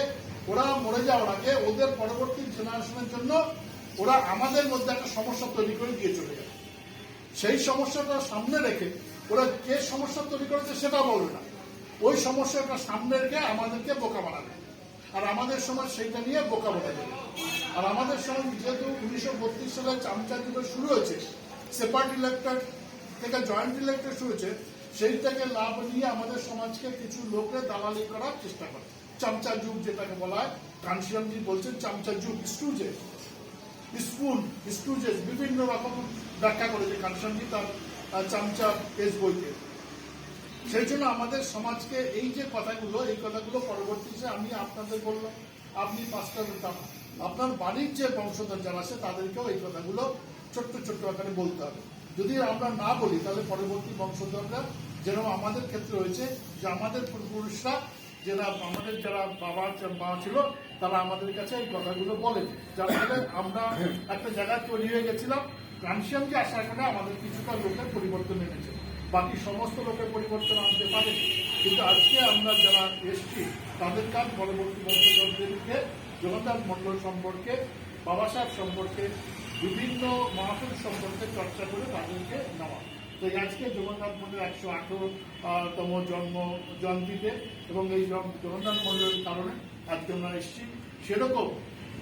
ওরা মরে যাওয়ার আগে ওদের পরবর্তী জেনারেশনের জন্য ওরা আমাদের মধ্যে একটা সমস্যা তৈরি করে দিয়ে চলে যায়। সেই সমস্যাটা সামনে রেখে ওরা যে সমস্যা তৈরি করেছে সেটা বলবে না, ওই সমস্যাটা সামনে রেখে আমাদেরকে বোকা বানাবে, আর আমাদের সমাজ সেইটা নিয়ে বোকা বোকা দেবে। আর আমাদের সমাজ যেহেতু 1932 সালে চামচা যুগ শুরু হয়েছে, সেপারেট ইলেক্টেড থেকে জয়েন্ট ইলেক্টেড শুরু হয়েছে, সেইটাকে লাভ নিয়ে আমাদের সমাজকে কিছু লোকের দালালি করার চেষ্টা করে। চামচা যুগ যেটাকে বলা হয়, কানসিয়ামজি বলছেন চামচা যুগ, স্টুজেস বিভিন্ন রকম ব্যাখ্যা করেছে কানসিয়ামজি তার চামচা পেজ বইতে। সেই জন্য আমাদের সমাজকে এই যে কথাগুলো, এই কথাগুলো পরবর্তীতে আমি আপনাদের বললাম, আপনি 5টা দিতাম, আপনার বাড়ির যে বংশধর যারা আছে তাদেরকেও এই কথাগুলো ছোট্ট ছোট্ট আকারে বলতে হবে। যদি আমরা না বলি তাহলে পরবর্তী বংশধররা, যেরকম আমাদের ক্ষেত্রে হয়েছে যে আমাদের পূর্বপুরুষরা আমাদের যারা মা ছিল তারা আমাদের কাছে এই কথাগুলো বলেন, যার ফলে আমরা একটা জায়গায় তৈরি হয়ে গেছিলাম। কানসিয়ামকে আসার কারণে আমাদের কিছুটা লোকের পরিবর্তন এনেছে, বাকি সমস্ত লোকের পরিবর্তন আনতে পারে। কিন্তু আজকে আমরা যারা এসছি তাদের কাজ পরবর্তী বংশধরদেরকে জগন্নাথ মন্ডল সম্পর্কে, বাবা সাহেব সম্পর্কে, বিভিন্ন মহাপুরুষ সম্পর্কে চর্চা করে তাদেরকে নেওয়া। তো আজকে জগন্নাথ মন্ডলের 118তম জন্ম জয়ন্তীতে এবং এই জগন্নাথ মন্ডলের কারণে আজকে আমরা এসেছি। সেরকম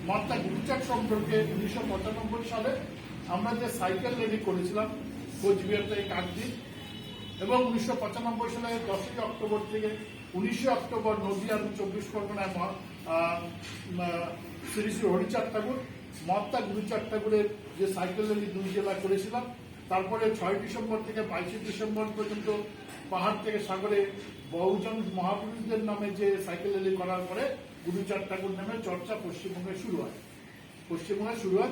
মহাত্মা গুরুচাঁদ সম্পর্কে 1995 সালে আমরা যে সাইকেল র্যালি করেছিলাম কোচবিহার থেকে কাকদ্বীপ, এবং 1995 সালে 10ই অক্টোবর থেকে 19শে অক্টোবর নদীয়া 24 পরগনায় শ্রী শ্রী হরিচাঁদ ঠাকুর, মহাত্মা গুরুচাঁদ ঠাকুরের যে সাইকেল র্যালি 2 জেলা করেছিলাম। তারপরে 6 ডিসেম্বর থেকে 22 ডিসেম্বর পর্যন্ত পাহাড় থেকে সাগরে বহুজন মহাপুরুষদের নামে যে সাইকেল র্যালি করার পরে গুরুচাঁদ ঠাকুর নামে চর্চা পশ্চিমবঙ্গে শুরু হয়।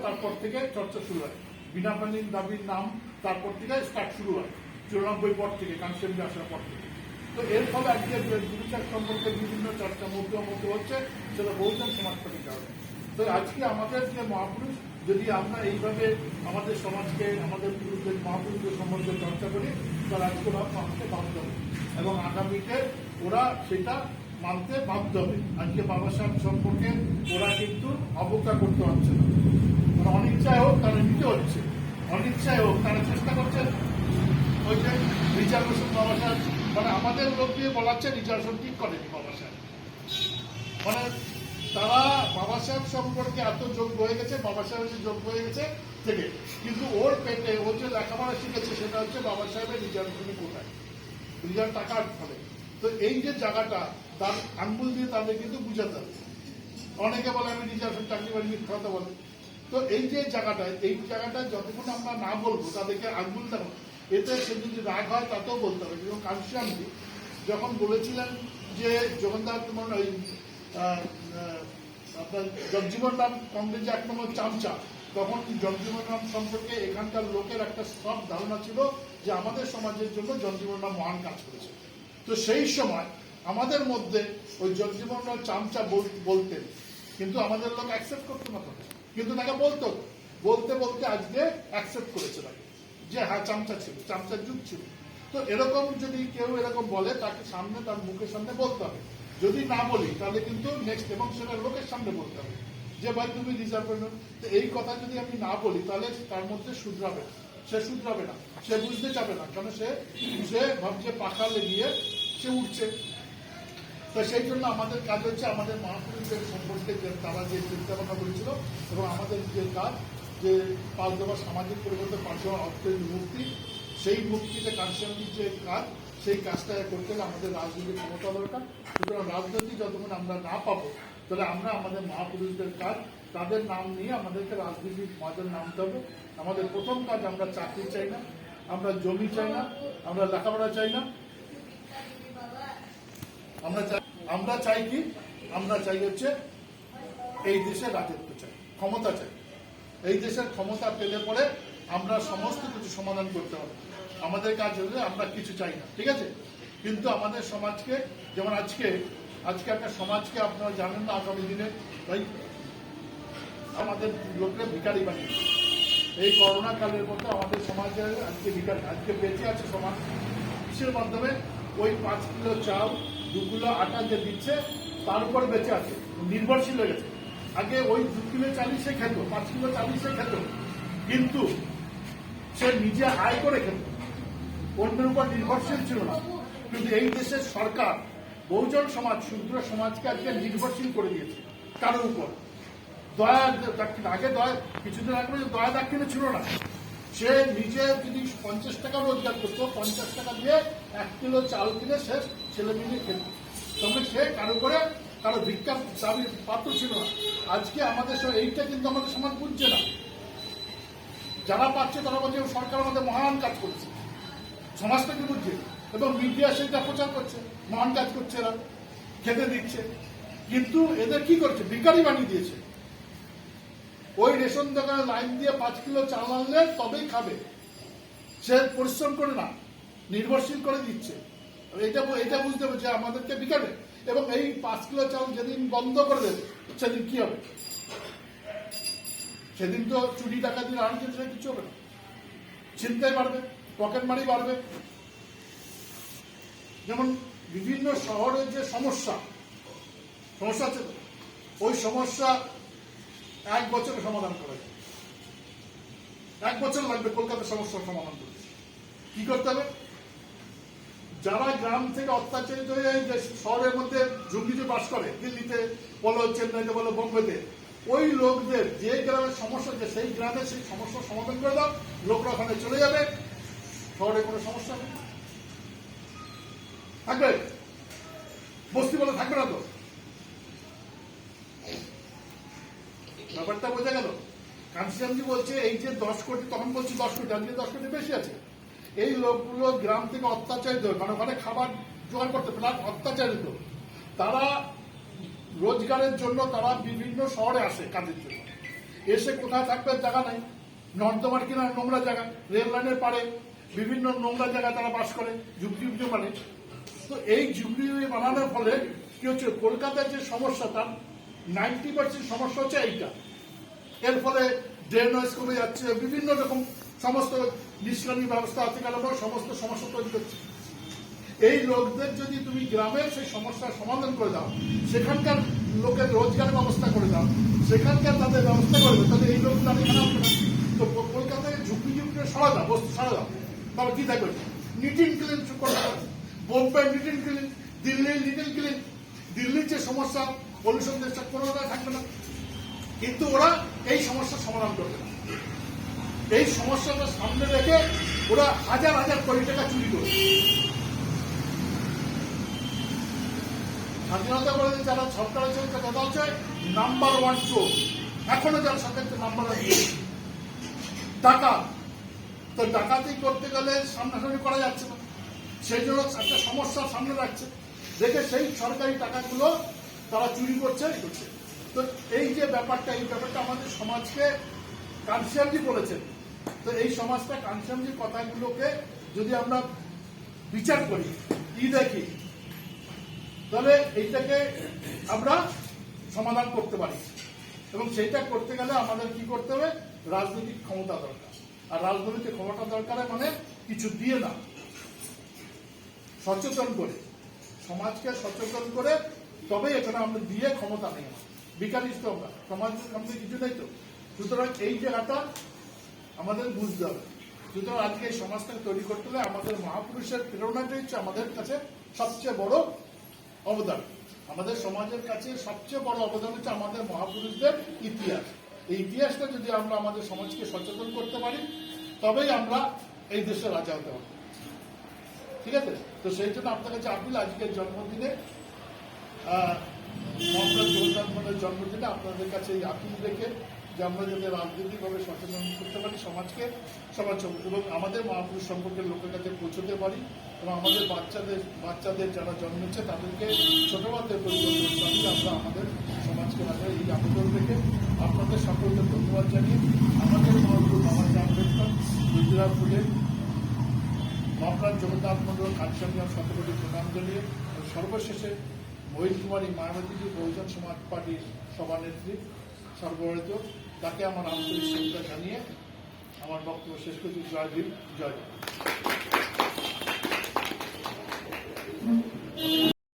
তারপর থেকে চর্চা শুরু হয়। বিনা পানির দাবির নাম তারপর থেকে স্টার্ট শুরু হয় 94 পর থেকে, কানসিয়ামজি আসার পর থেকে। তো এর ফলে আজকে গুরুচাঁদ সম্পর্কে বিভিন্ন চর্চা মধ্যে হচ্ছে, সেটা বহুজন সমাজ পার্টির কারণে। তো আজকে আমাদের যে মহাপুরুষ, যদি আমরা এইভাবে আমাদের সমাজকে, আমাদের পুরুষদের মহাপুরুষদের সম্বন্ধে চর্চা করি, তাহলে আজকে মানতে বাধ্য হবে এবং আগামীতে ওরা সেটা মানতে বাধ্য হবে। আজকে বাবা সাহেব সম্পর্কে ওরা কিন্তু অবজ্ঞা করতে পারছে না, মানে অনিচ্ছায় হোক তারা নিতে হচ্ছে, অনিচ্ছায় হোক তারা চেষ্টা করছেন ওই যে রিজার্ভেশন। বাবা সাহেব মানে আমাদের লোক দিয়ে বলাচ্ছে রিজার্ভেশন ঠিক করেনি বাবা সাহেব, মানে তারা বাবা সাহেব সম্পর্কে এত যোগ্য হয়ে গেছে, বাবা সাহেবের যোগ্য হয়ে গেছে থেকে, কিন্তু ওর পেটে ও যে লেখাপড়া শিখেছে সেটা হচ্ছে বাবা সাহেবের রিজার্ভেশনে কোথায়, রিজার্ভ টাকার ফলে। তো এই যে জায়গাটা তার আঙ্গুল দিয়ে তাদের কিন্তু বুঝাতে হবে। অনেকে বলে আমি রিজার্ভেশন চাকরি বাড়ি মিথ্যা কথা বলে। তো এই যে জায়গাটা, এই জায়গাটা যতক্ষণ আমরা না বলবো তাদেরকে আঙ্গুল দেবো, এতে সে যদি রাগ হয় তাতেও বলতে হবে। যেমন কানসিয়ামজি যখন বলেছিলেন যে জগন্নাথ ওই আপনার জগজীবন রাম কংগ্রেস 1 নম্বর চামচা, তখন জগজীবন রাম সম্পর্কে এখানকার লোকের একটা সব ধারণা ছিল যে আমাদের সমাজের জন্য জগজীবন রাম মহান কাজ করেছে। তো সেই সময় আমাদের মধ্যে ওই জগজীবন রাম চামচা বলতেন, কিন্তু আমাদের লোক অ্যাকসেপ্ট করতো না, কিন্তু তাকে বলতে বলতে আজকে অ্যাকসেপ্ট করেছে তাকে, যে হ্যাঁ চামচা ছিল, চামচার যুগ ছিল। তো এরকম যদি কেউ এরকম বলে তাকে সামনে, তার মুখের সামনে বলতে হবে। যদি না বলি তাহলে কিন্তু নেক্সট, এবং সেটা লোকের সামনে বলতে হবে যে ভাই তুমি রিজার্ভ করে। তো এই কথা যদি আমি না বলি তাহলে তার মধ্যে শুধরাবে না, সে বুঝতে চাবে না, কারণ সে ভাবছে পাখা লেগিয়ে সে উঠছে। তো সেই জন্য আমাদের কাজ হচ্ছে আমাদের মহাপুরুষদের সম্পর্কে যে তারা যে চিন্তা ভাবনা করেছিল, এবং আমাদের যে কাজ যে 5 দফা সামাজিক পরিবর্তন, 5 দফা অর্থের মুক্তি, সেই মুক্তিতে কানসিয়ামজির যে কাজ সেই কাজটা করতে হলে আমাদের রাজনৈতিক ক্ষমতা দরকার। সুতরাং রাজনীতি যতক্ষণ আমরা না পাবো, তাহলে আমরা আমাদের মহাপুরুষদের কাজ, তাদের নাম নিয়ে আমাদেরকে রাজনীতির মাঝে নামতে হবে। আমাদের প্রথম কাজ, আমরা চাকরি চাই না, আমরা জমি চাই না, আমরা লেখাপড়া চাই না, আমরা চাই কি, আমরা চাই হচ্ছে এই দেশের রাজত্ব চাই, ক্ষমতা চাই। এই দেশের ক্ষমতা পেলে পরে আমরা সমস্ত কিছু সমাধান করতে হবে। আমাদের কাজ হলে আমরা কিছু চাই না, ঠিক আছে? কিন্তু আমাদের সমাজকে, যেমন আজকে একটা সমাজকে আপনারা জানেন না, আগামী দিনে ভাই আমাদের লোকরা ভিখারি বানিয়ে দিচ্ছে। এই করোনা কালের মধ্যে আমাদের সমাজে আজকে ভিখারি, আজকে বেঁচে আছে সমাজ কিসের মাধ্যমে? ওই 5 কিলো চাল 2 কিলো আটা যে দিচ্ছে তার উপর বেঁচে আছে, নির্ভরশীল হয়ে গেছে। আগে ওই 2 কিলো চালই সে খেত, 5 কিলো চালই সে খেত, কিন্তু সে নিজে আয় করে খেত, অন্যের উপর নির্ভরশীল ছিল না। কিন্তু এই দেশের সরকার বহুজন সমাজ, শূদ্র সমাজকে আজকে নির্ভরশীল করে দিয়েছে কারোর উপর। দয়া দাক্ষিণ, আগে দয়া, কিছুদিন আগে দয়া দাক্ষিণ্য ছিল না। সে নিজে যদি 50 টাকা রোজগার করতো, 50 টাকা দিয়ে 1 কিলো চাল কিনে সে ছেলে মিলে খেত, তবে সে কারো করে কারো ভিক্ষা দাবির পাত্র ছিল না। আজকে আমাদের এইটা কিন্তু আমাদের সমাজ বুঝছে না। যারা পাচ্ছে তারা বলছে সরকার আমাদের মহান কাজ করেছে, সমাজটাকে বুঝছে, এবং মিডিয়া সেটা প্রচার করছে, মহান কাজ করছে, এরা খেতে দিচ্ছে। কিন্তু এদের কি করছে? ভিখারি বানিয়ে দিয়েছে। ওই রেশন দোকানে লাইন দিয়ে 5 কিলো চাল আনলে তবেই খাবে, সে পরিশ্রম করে না, নির্ভরশীল করে দিচ্ছে। এটা বুঝতে হবে যে আমাদেরকে ভিখারি। এবং এই 5 কিলো চাল যেদিন বন্ধ করে দেবে, সেদিন কি হবে? সেদিন তো চুরি ডাকাতি আর কিছু হবে না, ছিনতাই বাড়বে, পকেট মারি বাড়বে। যেমন বিভিন্ন শহরের যে সমস্যা আছে, ওই সমস্যা 1 বছরে সমাধান করা যায়। 1 বছর লাগবে কলকাতার সমস্যার সমাধান করতে। কি করতে হবে? যারা গ্রাম থেকে অত্যাচারিত হয়ে যে শহরের মধ্যে ঝুঁকিতে বাস করে, দিল্লিতে বলো, চেন্নাইতে বলো, বোম্বেতে, ওই লোকদের যে গ্রামের সমস্যা, যে সেই গ্রামে সেই সমস্যার সমাধান করে দাও, লোকরা ওখানে চলে যাবে, শহরে কোনো সমস্যা নেই, থাকবে, বস্তি বলে থাকবে না তো। ব্যাপারটা বোঝা গেল? কাঞ্চিরামজি বলছে এই যে 10 কোটি, তখন বলছি 10 কোটি, আজকে 10 কোটি বেশি আছে। এই লোকগুলো গ্রাম থেকে অত্যাচারিত, মানে ওখানে খাবার জোগাড় করতে প্লাস অত্যাচারিত, তারা রোজগারের জন্য তারা বিভিন্ন শহরে আসে কাজের জন্য। এসে কোথায় থাকবে জায়গা নাই, নর্দমার কিনারে নোংরা জায়গা, রেল লাইনের পাড়ে বিভিন্ন নোংরা জায়গায় তারা বাস করে, ঝুঁকি মানে। তো এই ঝুঁকি বানানোর ফলে কি হচ্ছে? কলকাতার যে সমস্যা, তার 90% সমস্যা হচ্ছে এইটা। এর ফলে ড্রেনেজ কমে যাচ্ছে, বিভিন্ন রকম সমস্ত নিষ্কাশনী ব্যবস্থা আছে, কারণ সমস্ত সমস্যা তৈরি করছে। এই লোকদের যদি তুমি গ্রামের সেই সমস্যার সমাধান করে দাও, সেখানকার লোকের রোজগারের ব্যবস্থা করে দাও, সেখানকার তাদের ব্যবস্থা করে দাও, তাহলে এই লোকগুলো আমি খারাপ না। তো কলকাতায় ঝুঁকি সরা দাও, বস্তু সরা দাও, তাহলে কি থাকবে? Neat and clean Kolkata, Bombay neat and clean, Delhi neat and clean. দিল্লির যে সমস্যা, পলিউশন দেশটা কোনো জায়গায় থাকবে না। কিন্তু ওরা এই সমস্যার সমাধান করবে না। এই সমস্যাটা সামনে রেখে ওরা হাজার হাজার কোটি টাকা চুরি করবে। স্বাধীনতা বলে যারা সরকারের সঙ্গে কথা হচ্ছে নাম্বার 1 চোর, এখনো যারা সরকারকে নাম্বার 1 চোর, টাকা। তো ডাকাতি করতে গেলে সামনাসামনি করা যাচ্ছে না, সেই জন্য একটা সমস্যার সামনে রাখছে, দেখে সেই সরকারি টাকাগুলো তারা চুরি করছে। তো এই যে ব্যাপারটা, এই ব্যাপারটা আমাদের সমাজকে কাঞ্চিরামজি বলেছেন। তো এই সমাজটা কাঞ্চিরামজির কথাগুলোকে যদি আমরা বিচার করি, দেখি, তাহলে এইটাকে আমরা সমাধান করতে পারি। এবং সেইটা করতে গেলে আমাদের কি করতে হবে? রাজনৈতিক ক্ষমতা দরকার। আর রাজনৈতিক ক্ষমতা দরকার মানে কিছু দিয়ে না, সচেতন করে, সমাজকে সচেতন করে, তবেই এখানে আমরা দিয়ে ক্ষমতা নেই। বিকারিষ্ট আমরা, সমাজের সামনে কিছু নেই তো। সুতরাং এই জায়গাটা আমাদের বুঝতে হবে। সুতরাং আজকে এই সমাজটাকে তৈরি করতে হলে আমাদের মহাপুরুষের প্রেরণাটাই হচ্ছে আমাদের কাছে সবচেয়ে বড় অবদান। আমাদের সমাজের কাছে সবচেয়ে বড় অবদান হচ্ছে আমাদের মহাপুরুষদের ইতিহাস। এই ইতিহাসটা যদি আমরা আমাদের সমাজকে সচেতন করতে পারি, তবেই আমরা এই দেশের রাজা হতে পারব। ঠিক আছে? তো সেই জন্য আপনার কাছে আপিল, আজকের জন্মদিনে মহাপ্রভু জগন্নাথ মন্দিরের জন্মদিনে আপনাদের কাছে এই আপিল রেখে যে আমরা যাতে রাজনৈতিকভাবে সচেতন করতে পারি সমাজকে, সমাজ এবং আমাদের মহাপুরুষ সম্পর্কে লোকের কাছে পৌঁছতে পারি এবং আমাদের বাচ্চাদের যারা জন্মেছে তাদেরকে ছোটবেলাতে পরিবর্তন করি আমরা আমাদের সমাজকে রাখা এই আবেদন রেখে আপনাদের সকলকে ধন্যবাদ জানিয়ে আমাদের মহাপুরুষ বাবা সাহেব আম্বেদকর গুজরাট ফুলে মহাপ্রাণ জগন্নাথ মন্দির কাঞ্চনী শতকোটি প্রণাম জানিয়ে সর্বশেষে মহিল কুমারী মায়াবতীজি বহুজন সমাজ পার্টির সভানেত্রী সর্বভারত, তাকে আমার আন্তরিক শ্রদ্ধা জানিয়ে আমার বক্তব্য শেষ করছি। জয় ভীম, জয় জয়।